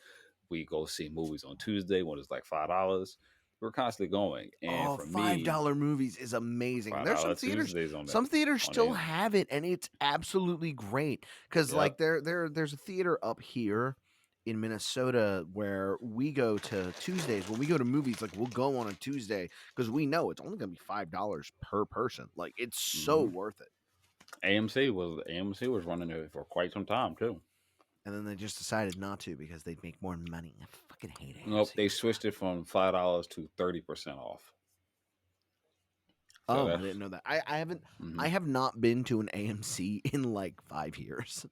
We go see movies on Tuesday when it's like $5. We're constantly going, and Oh, for me, $5 movies is amazing. And there's some $5 theaters, Tuesdays on some theaters on still AMC. have it, and it's absolutely great. Because Yep. like there's a theater up here in Minnesota where we go to Tuesdays. When we go to movies, like we'll go on a Tuesday because we know it's only gonna be $5 per person. Like it's so hmm worth it. AMC was running it for quite some time too. and then they just decided not to because they'd make more money. I fucking hate AMC. Nope, they switched it from $5 to 30% off. So Oh, I that's didn't know that. I haven't. mhm. I have not been to an AMC in like 5 years.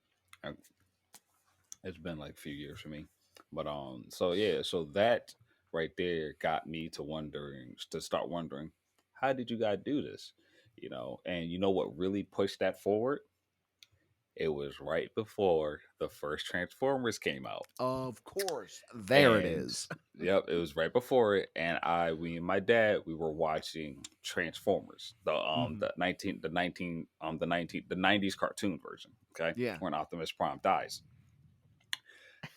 It's been like a few years for me, but so yeah, so that right there got me to start wondering, how did you guys do this? And you know what really pushed that forward? It was right before the first Transformers came out. Of course, there it And is. yep, it was right before it. And we and my dad, we were watching Transformers, Mhm. the 90s cartoon version. Okay, Yeah. when Optimus Prime dies,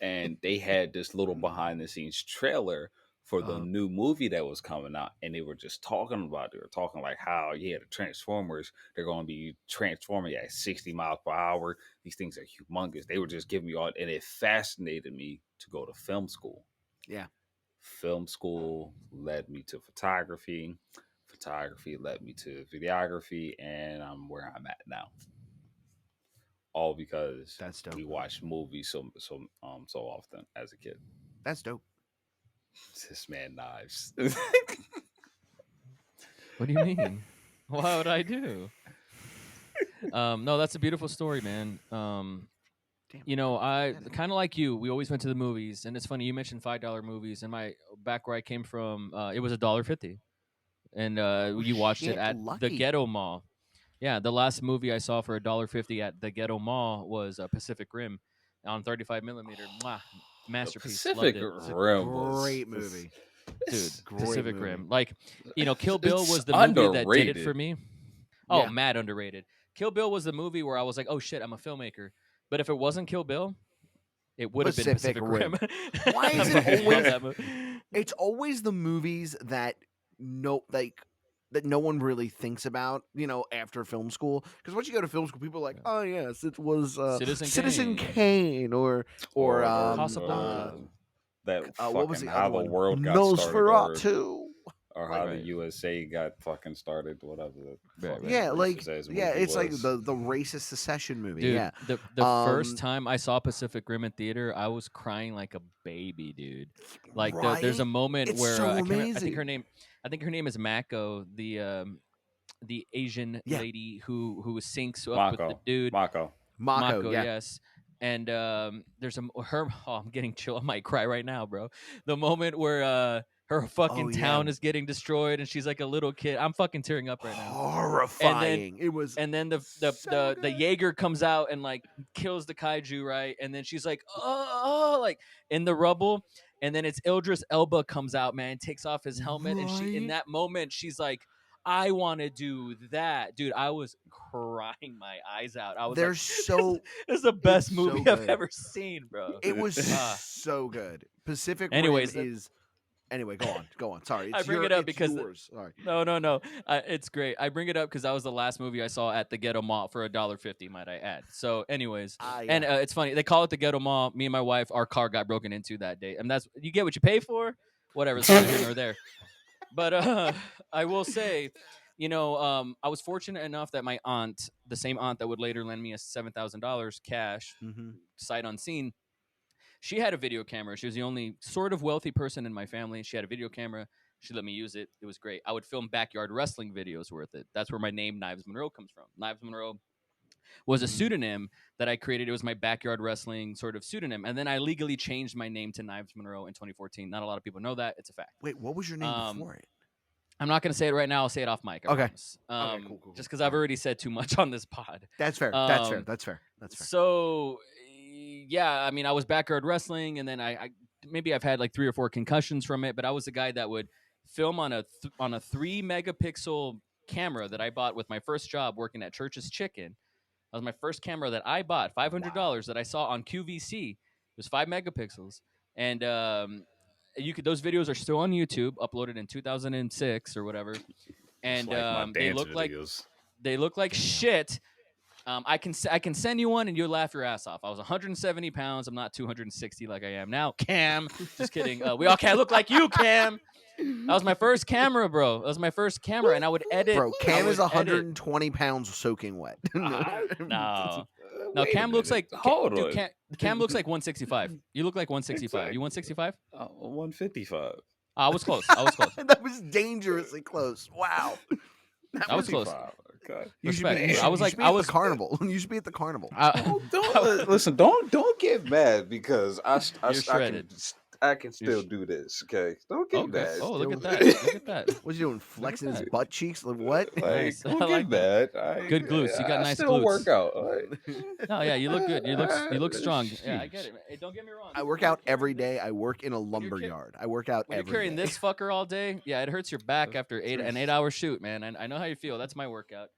and they had this little behind the scenes trailer for the Uh-huh. new movie that was coming out, and they were just talking about it. They were talking like how, yeah, the Transformers, they're going to be transforming at 60 miles per hour. These things are humongous. They were just giving me all, and it fascinated me to go to film school. Yeah. Film school led me to photography. Photography led me to videography, and I'm where I'm at now. All because That's dope. we watched movies so often as a kid. That's dope. This man knives. What do you mean? What would I do? No, that's a beautiful story, man. Damn. I That is- kind of like you. We always went to the movies, and it's funny you mentioned $5 movies. And my back where I came from, it was $1.50, and you watched it shit, at the lucky. Ghetto Mall. Yeah, the last movie I saw for $1.50 at the Ghetto Mall was Pacific Rim on 35 millimeter. Mwah, The masterpiece. Loved Pacific it. It's a Rim was great movie. Dude, Great Pacific movie. Rim. Like, Kill Bill It's was the movie that did it underrated. for me. Oh, Yeah. mad underrated. Kill Bill was the movie where I was like, oh shit, I'm a filmmaker. But if it wasn't Kill Bill, it would have been Pacific Pacific Rim. Why is I it fucking love always- that movie. It's always the movies that no one really thinks about, after film school. Because once you go to film school, people are like, Yeah. "Oh yes, it was Citizen Kane or Casablanca. That what was fucking the how other the one? world got started, Nosferatu. or Like- how the Right. USA got fucking started, whatever. The Right, fucking Yeah, like racist-ass yeah, movie it's like was. the racist secession movie. Dude, Yeah, the first time I saw Pacific Rim in theater, I was crying like a baby, dude. Like there's a Right? moment It's where so I think amazing. her name is Mako, the Asian Yeah. lady who syncs up with the Mako. dude. Mako. Yeah, Yes. And there's her. Oh, I'm getting chill. I might cry right now, bro. The moment where her fucking Oh, yeah. town is getting destroyed, and she's like a little kid. I'm fucking tearing up right now. horrifying. It was. And then the so the good. Jaeger comes out and like kills the kaiju, right? And then she's like, oh, like in the rubble. And then it's Idris Elba comes out, man, takes off his helmet, and she in Right? that moment she's like, I want to do that, dude. I was crying my eyes out. I was They're like, so. this is the best so movie I've good. ever seen, bro. It was Ah. so good. Pacific Anyways, Rim is. Anyway, go on. Sorry, I it's bring it up it's because yours. Sorry. No. It's great. I bring it up because that was the last movie I saw at the Ghetto Mall for $1.50, might I add. So, anyways, and Yeah. it's funny they call it the Ghetto Mall. Me and my wife, our car got broken into that day, and that's you get what you pay for. Whatever, it's neither here nor there. But I will say, I was fortunate enough that my aunt, the same aunt that would later lend me a $7,000 cash, Mm-hmm. sight unseen, she had a video camera. She was the only sort of wealthy person in my family. She had a video camera. She let me use it. It was great. I would film backyard wrestling videos with it. That's where my name Knives Monroe comes from. Knives Monroe was a Mhm. pseudonym that I created. It was my backyard wrestling sort of pseudonym. And then I legally changed my name to Knives Monroe in 2014. Not a lot of people know that. It's a fact. Wait, what was your name before it? I'm not going to say it right now. I'll say it off mic. I Okay. promise. Cool. Just because I've already said too much on this pod. That's fair. Um, That's fair. So, yeah, I mean, I was backyard wrestling, and then I maybe I've had like 3 or 4 concussions from it, but I was the guy that would film on a 3 megapixel camera that I bought with my first job working at Church's Chicken. That was my first camera that I bought, $500 that I saw on QVC. It was 5 megapixels, and those videos are still on YouTube, uploaded in 2006 or whatever, and It's like my they dance look like videos. Damn. Shit. I can send you one and you'll laugh your ass off. I was 170 pounds. I'm not 260 like I am now. Cam, just kidding. We all can't look like you, Cam. That was my first camera, bro. That was my first camera, and I would edit. Bro, Cam I is would edit. 120 pounds soaking wet. No, No, wait a Cam looks minute. like Hold dude. on. Cam looks like 165. You look like 165. You Exactly. 165? 155. I was close. I was close. That was dangerously close. Wow. That I was close. 55. Okay. You should be. Respect. You Damn. should, I was you like, should be I at was. the carnival. You should be at the carnival. Listen. Don't get mad because You're shredded. I can still sh- do this. Okay. Don't get Okay. mad. Oh, look at Still- that. Look at that. What's he doing? Look at Flexing his that. butt cheeks? Like what? Like, Nice. don't I get like that. mad. Good glutes. You got I nice still glutes. work out. All right. No, yeah, you look good. You look strong. Yeah, I Sheesh. get it. Hey, don't get me wrong. I work out every day. I work in a lumber you're yard. I work out When you're every carrying day. this fucker all day, yeah, it hurts your back after an 8-hour shoot, man. I know how you feel. That's my workout.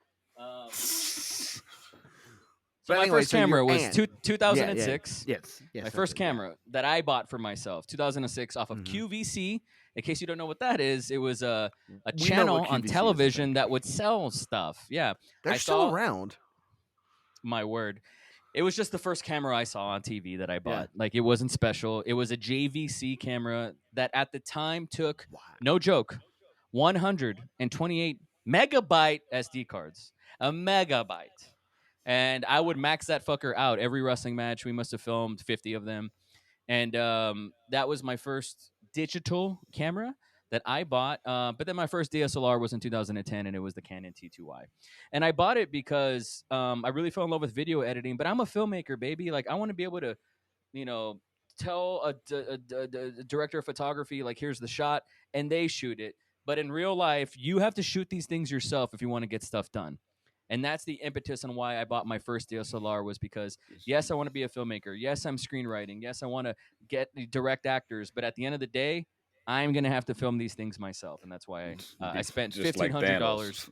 So But my anyway, first so your camera was aunt- 2006. Yes. My first camera that I bought for myself, 2006, off of Mhm. QVC. In case you don't know what that is, it was a We know channel what on QVC is, I television think. that would sell stuff. Yeah, They're I still saw- around. my word. It was just the first camera I saw on TV that I bought. Yeah. Like, it wasn't special. It was a JVC camera that at the time took, Wow. no joke, 128 megabyte SD cards. A megabyte. And I would max that fucker out every wrestling match. We must have filmed 50 of them. And that was my first digital camera that I bought. But then my first DSLR was in 2010, and it was the Canon T2i. And I bought it because I really fell in love with video editing. But I'm a filmmaker, baby. Like, I want to be able to, tell a director of photography, like, here's the shot, and they shoot it. But in real life, you have to shoot these things yourself if you want to get stuff done. And that's the impetus on why I bought my first DSLR, was because, yes, I want to be a filmmaker. Yes, I'm screenwriting. Yes, I want to get direct actors. But at the end of the day, I'm going to have to film these things myself. And that's why I spent Just like $1,500 Thanos.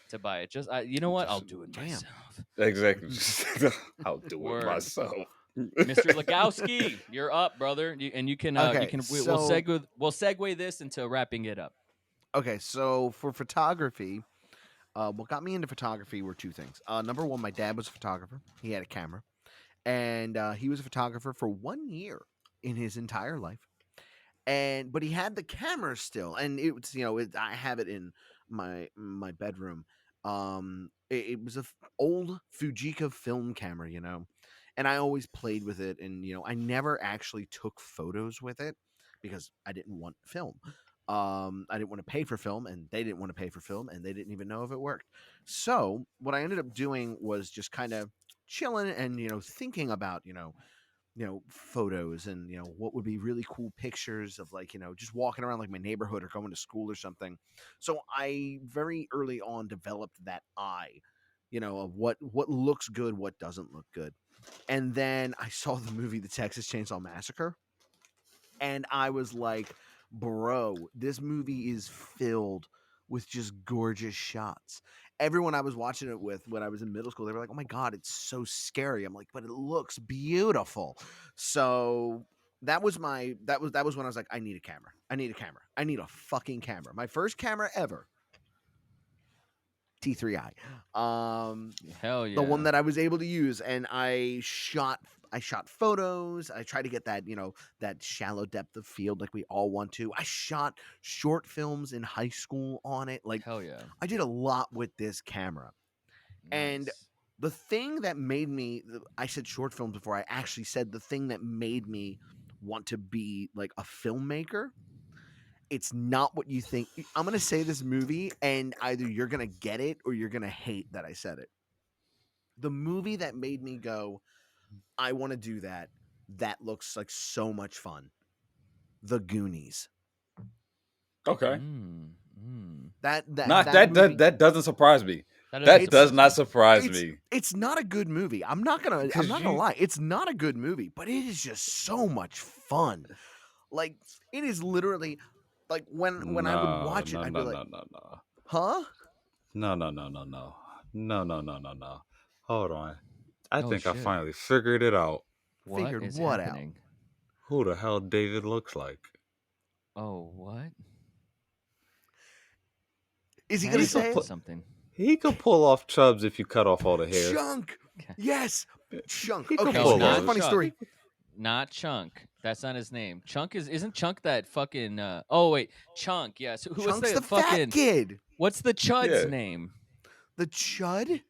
to buy it. You know what? I'll Just- do it Damn. myself. Exactly. I'll do Word. it myself. Mr. Lugowski, you're up, brother. You can Okay, we'll so- segue this into wrapping it up. Okay, so for photography, what got me into photography were two things. Number one, my dad was a photographer. He had a camera, and he was a photographer for 1 year in his entire life. But he had the camera still, and it was I have it in my bedroom. It was a old Fujica film camera, and I always played with it, and I never actually took photos with it because I didn't want film. I didn't want to pay for film, and they didn't want to pay for film, and they didn't even know if it worked. So what I ended up doing was just kind of chilling and thinking about photos and what would be really cool pictures of just walking around like my neighborhood or going to school or something. So I very early on developed that eye, of what looks good, what doesn't look good. And then I saw the movie The Texas Chainsaw Massacre, and I was like, bro, this movie is filled with just gorgeous shots. Everyone I was watching it with when I was in middle school, they were like, oh my God, it's so scary. I'm like, but it looks beautiful. So that was when I was like, I need a camera. I need a fucking camera. My first camera ever, T3i. Hell yeah. The one that I was able to use, and I shot photos. I tried to get that, that shallow depth of field like we all want to. I shot short films in high school on it. Like, Hell yeah. I did a lot with this camera. And Nice. the thing that made me, I said short films before, I actually said the thing that made me want to be like a filmmaker. It's not what you think. I'm going to say this movie, and either you're going to get it or you're going to hate that I said it. The movie that made me go, I want to do that. That looks like so much fun. The Goonies. Okay. That movie, That doesn't surprise me. That That does not surprise me. It's not a good movie. I'm not gonna lie. It's not a good movie, but it is just so much fun. Like, it is literally like when I would watch it, I'd be like, huh? No. Hold on. I think I shit. finally figured it out. What Figured is what out? happening? Who the hell David looks like? Oh, what? Is he Now gonna you say said something? He could pull off Chubbs if you cut off all the hair. Chunk? Okay. Yes, Chunk. He could Okay, pull so here's off. a funny Chunk. story. Not Chunk. That's not his name. Chunk isn't Chunk that fucking oh wait, Chunk, yeah. So who was Chunk's the the fucking fat kid. what's the Chud's Yeah. name? The Chud?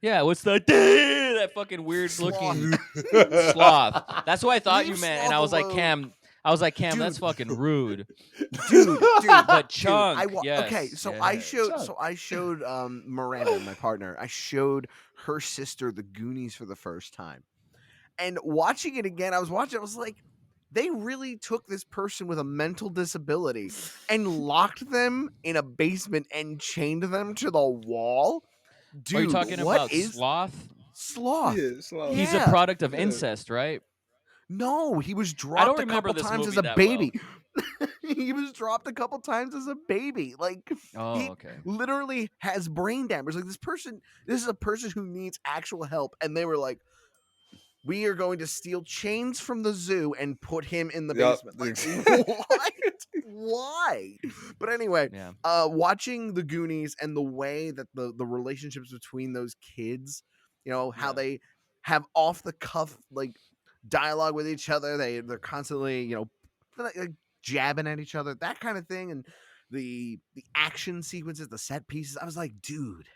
Yeah, what's that? That fucking weird looking sloth. That's what I thought you Leave meant, and sloth I was like, alone. Cam, that's Dude. fucking rude. Dude, But dude, Chunk, okay, yes, so yeah. I showed Miranda, my partner, I showed her sister the Goonies for the first time. And watching it again, I was like, they really took this person with a mental disability and locked them in a basement and chained them to the wall. Dude, Are you talking what about is Sloth? sloth? Yeah, sloth. He's a Yeah. product of Yeah. incest, right? No, he was I dropped don't a remember couple this times movie as a that well. baby. He was dropped a couple times as a baby. Like Oh, he okay. literally has brain damage. Like this is a person who needs actual help, and they were like, "We are going to steal chains from the zoo and put him in the Yup. basement." Like what? Why? But anyway, Yeah. watching the Goonies and the way that the relationships between those kids, how Yeah. they have off the cuff like dialogue with each other. They're constantly, like jabbing at each other, that kind of thing, and the action sequences, the set pieces. I was like, dude,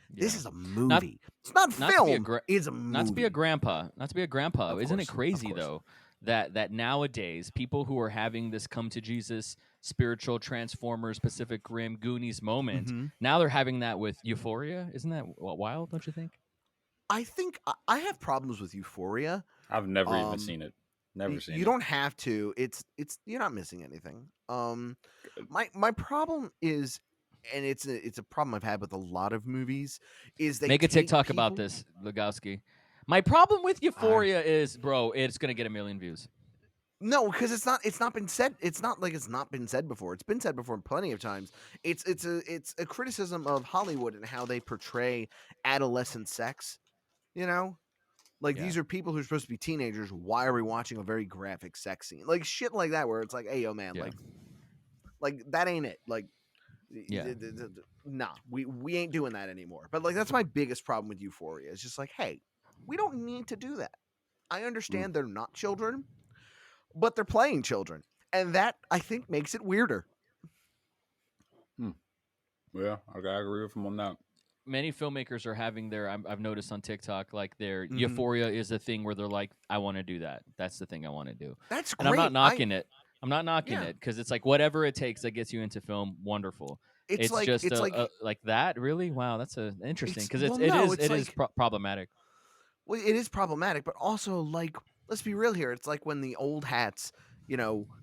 this Yeah. is a movie. It's not Not to be a film. It's a movie. not to be a grandpa. Not to be a grandpa. Of Isn't it course, of crazy course. though that nowadays people who are having this come to Jesus spiritual Transformers Pacific Rim Goonies moment, Mhm. now they're having that with Euphoria? Isn't that wild, don't you think? I think I have problems with Euphoria. I've never even seen it. Never seen You it. don't have to. It's you're not missing anything. My problem is, and it's a problem I've had with a lot of movies, is they Make a take TikTok about people. this, Lugowski. My problem with I Euphoria is, bro, it's gonna get 1 million views. No, because it's not been said. It's not like it's not been said before. It's been said before plenty of times. It's a criticism of Hollywood and how they portray adolescent sex. You know, like Yeah. these are people who are supposed to be teenagers. Why are we watching a very graphic sex scene? Like shit like that, where it's like, hey, yo, man, Yeah. like that ain't it. Like, Yeah. nah, we ain't doing that anymore. But like that's my biggest problem with Euphoria. It's just like, hey, we don't need to do that. I understand they're not children, but they're playing children, and that I think makes it weirder. Yeah, I gotta agree with him on that. Many filmmakers are having their I've noticed on TikTok like their Mhm. Euphoria is a thing where they're like, I want to do that. That's the thing I want to do. That's And great. I'm not knocking it. I'm not knocking Yeah. it because it's like whatever it takes that gets you into film, wonderful. It's like just it's like like that, really? Wow, that's interesting it's because well, no, it's it is like problematic. well, it is problematic, but also like let's be real here. It's like when the old hats,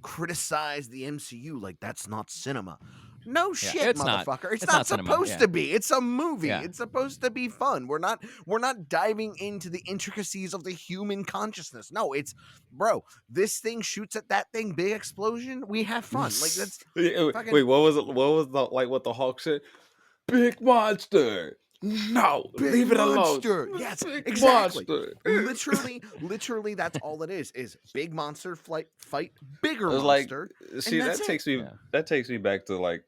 criticize the MCU like that's not cinema. No Yeah, shit, it's not. motherfucker. It's It's not not cinema, supposed yeah. to be. It's a movie. Yeah. It's supposed to be fun. We're not diving into the intricacies of the human consciousness. No, it's bro, this thing shoots at that thing, big explosion, we have fun. Like that's Wait, fucking what was it? What was the like what the Hawk said? Big monster. No, big leave it alone. monster. Yes, Big exactly. monster. Literally, that's all it is big monster fight bigger It was like, monster. see, and that's that it. takes me Yeah. that takes me back to like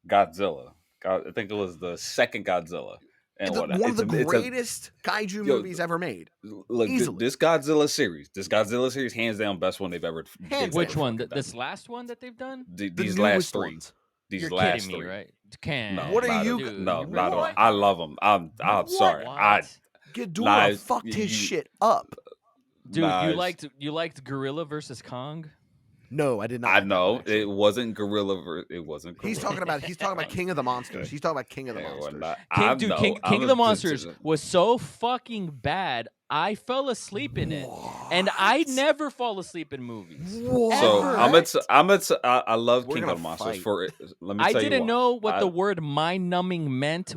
Godzilla. I think it was the second Godzilla, and One of the greatest kaiju movies ever made. look Easily. this Godzilla series, hands down, best one they've ever. Hands Which down. one? fucking This done. last one that they've done? These newest last three. ones. These You're last kidding me, three. right? No, What are not you- at- Dude, no, you not at all. really- I love them. I'm sorry. What? Ghidorah Knives, fucked his you- shit up. Dude, Knives. you liked Gorilla versus Kong? No, I did not. I like that know one, actually. it wasn't Gorilla. It wasn't. Gorilla. He's talking about King of the Monsters. He's talking about King of the Yeah, well, Monsters. King of the Monsters was so fucking bad. I fell asleep in it, and I never fall asleep in movies. What? So Ever. I love We're King gonna of the Monsters fight. for it. Let me I tell you didn't why. know what I- the word mind-numbing meant.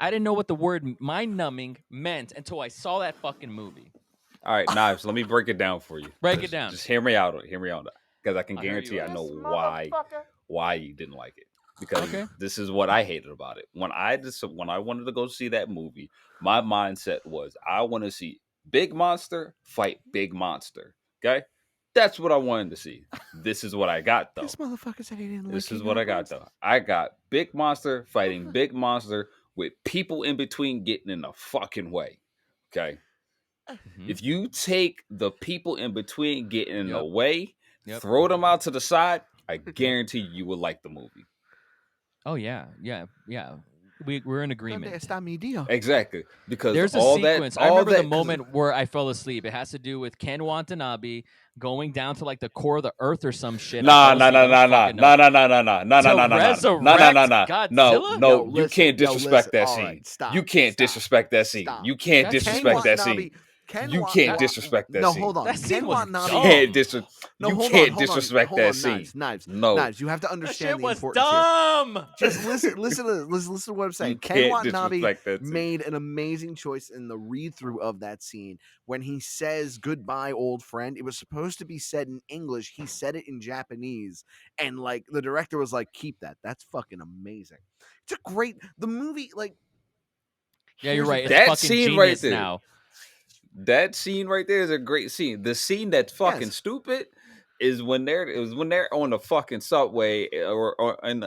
I didn't know what the word mind-numbing meant until I saw that fucking movie. All right, Knives. Let me break it down for you. Break it Just- down. Just hear me out. Hear me out, because I can I'll hear guarantee you I out. know why you didn't like it. Because Okay. this is what I hated about it. When I wanted to go see that movie, my mindset was I want to see big monster fight big monster. Okay, that's what I wanted to see. This is what I got though. This motherfucker said he didn't like This is King what of I the got Monsters. though. I got big monster fighting big monster with people in between getting in the fucking way. Okay. Mhm. If you take the people in between getting in the Yep. way, Yep. throw them out to the side, I guarantee you will like the movie. Oh yeah. we're in ¿Dónde agreement. está mi Dios? Exactly, because There's a all sequence. that, I all remember that, the moment where I fell asleep. It has to do with Ken Watanabe going down to like the core of the earth or some shit. I Nah, fell nah, asleep. nah, I don't nah, nah, fucking know. nah, nah, nah, nah, nah, nah, To nah, nah, nah, nah, resurrect nah, nah, no, Godzilla? no, you listen, can't disrespect that all scene. right, stop. You can't stop, disrespect that scene. Stop. You can't That scene disrespect was- that scene. You can't disrespect that No, scene. hold on. That scene Ken was Watanabe. Can't dumb. No, you hold can't on, disrespect that scene. Knives. No, You have to That understand shit the was importance here. dumb. Just listen to what I'm saying. you Ken can't Watanabe disrespect that scene. made an amazing choice in the read through of that scene. When he says goodbye, old friend, it was supposed to be said in English. He said it in Japanese. And like the director was like, keep that. That's fucking amazing. It's a great the movie, like Yeah, you're here's the right. thing. It's That fucking scene right genius there. now. That scene right there is a great scene. The scene that's fucking Yes. stupid is when they're on the fucking subway or in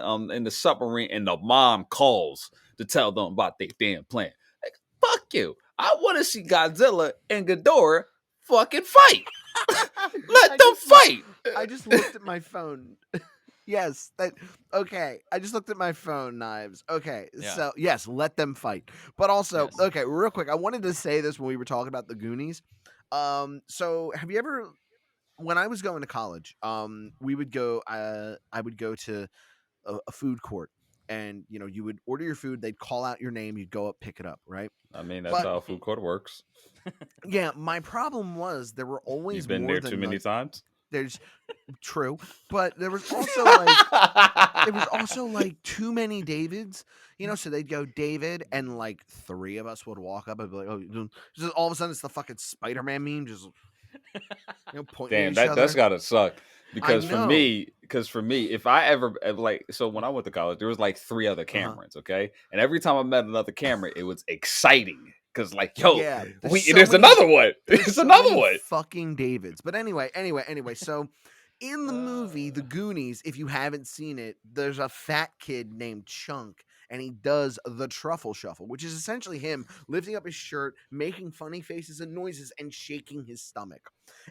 the submarine and the mom calls to tell them about their damn plan. Like, fuck you. I want to see Godzilla and Ghidorah fucking fight. Let them fight. I just looked at my phone. Yes, okay. I just looked at my phone, Knives. Okay, Yeah. so yes, let them fight. But also, Yes. okay, real quick, I wanted to say this when we were talking about the Goonies. So have you ever, when I was going to college, we would go, I would go to a food court, and you would order your food. They'd call out your name. You'd go up, pick it up, right? I mean, that's But how a food court works. yeah, my problem was there were You've always been more there than too many like, times. there's true, but there was also like. There was also like too many Davids, so they'd go David, and like three of us would walk up and be like, oh, just all of a sudden it's the fucking Spider-Man meme, just pointing Damn, at each that's other. gotta suck. I Because know. for me, if I ever like, so when I went to college, there was like 3 other Uh-huh. Camerons, okay, and every time I met another Cameron, it was exciting because, like, yo, Yeah, there's another one, there's so another many one. fucking Davids. But anyway. So in the movie, The Goonies, if you haven't seen it, there's a fat kid named Chunk, and he does the truffle shuffle, which is essentially him lifting up his shirt, making funny faces and noises, and shaking his stomach.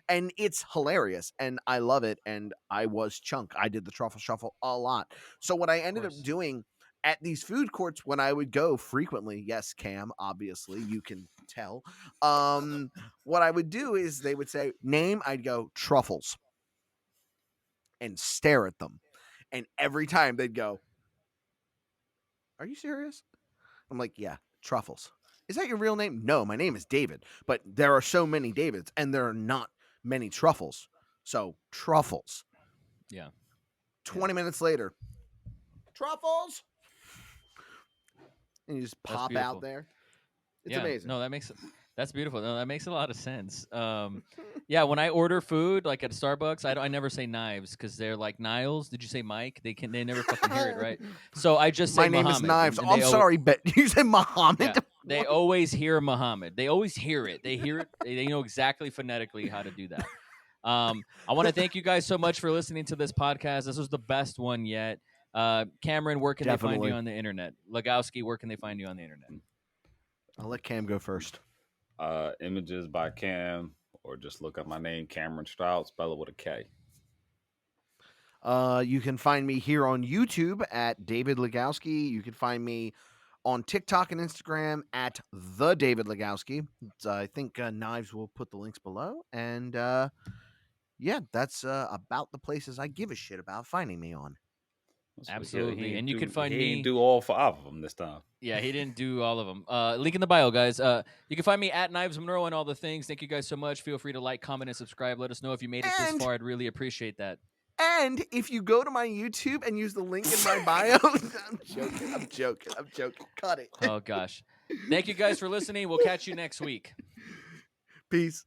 And it's hilarious, and I love it. And I was Chunk. I did the truffle shuffle a lot. So what I ended up course. doing at these food courts when I would go frequently, yes, Cam, obviously, you can tell. What I would do is they would say, name, I'd go truffles and stare at them. And every time they'd go, are you serious? I'm like, yeah, truffles. Is that your real name? No, my name is David, but there are so many Davids and there are not many truffles. So truffles. Yeah. 20 minutes later, truffles. And you just That's pop beautiful. out there. It's Yeah. amazing. No, that's beautiful. No, that makes a lot of sense. Yeah, when I order food like at Starbucks, I never say knives because they're like Niles. Did you say Mike? They never fucking hear it right. So I just say My name is Muhammad, Knives. and I'm they sorry, but you said Muhammad. Yeah, they always hear Muhammad. They always hear it. They hear it. They know exactly phonetically how to do that. I want to thank you guys so much for listening to this podcast. This was the best one yet. Cameron, where can they find Definitely. you on the internet? Lugowski, where can they find you on the internet? I'll let Cam go first. Images by Cam, or just look up my name, Kamerin Stroud, spell it with a K. You can find me here on YouTube at David Lugowski. You can find me on TikTok and Instagram at the David Lugowski. I think Knives will put the links below. And yeah, that's about the places I give a shit about finding me on. Absolutely. And you can find He me. ain't do all 5 of them this time. Yeah, he didn't do all of them. Link in the bio, guys. You can find me at Knives Monroe and all the things. Thank you guys so much. Feel free to like, comment, and subscribe. Let us know if you made it this far. I'd really appreciate that. And if you go to my YouTube and use the link in my bio, I'm joking. Cut it. Oh, gosh. Thank you guys for listening. We'll catch you next week. Peace.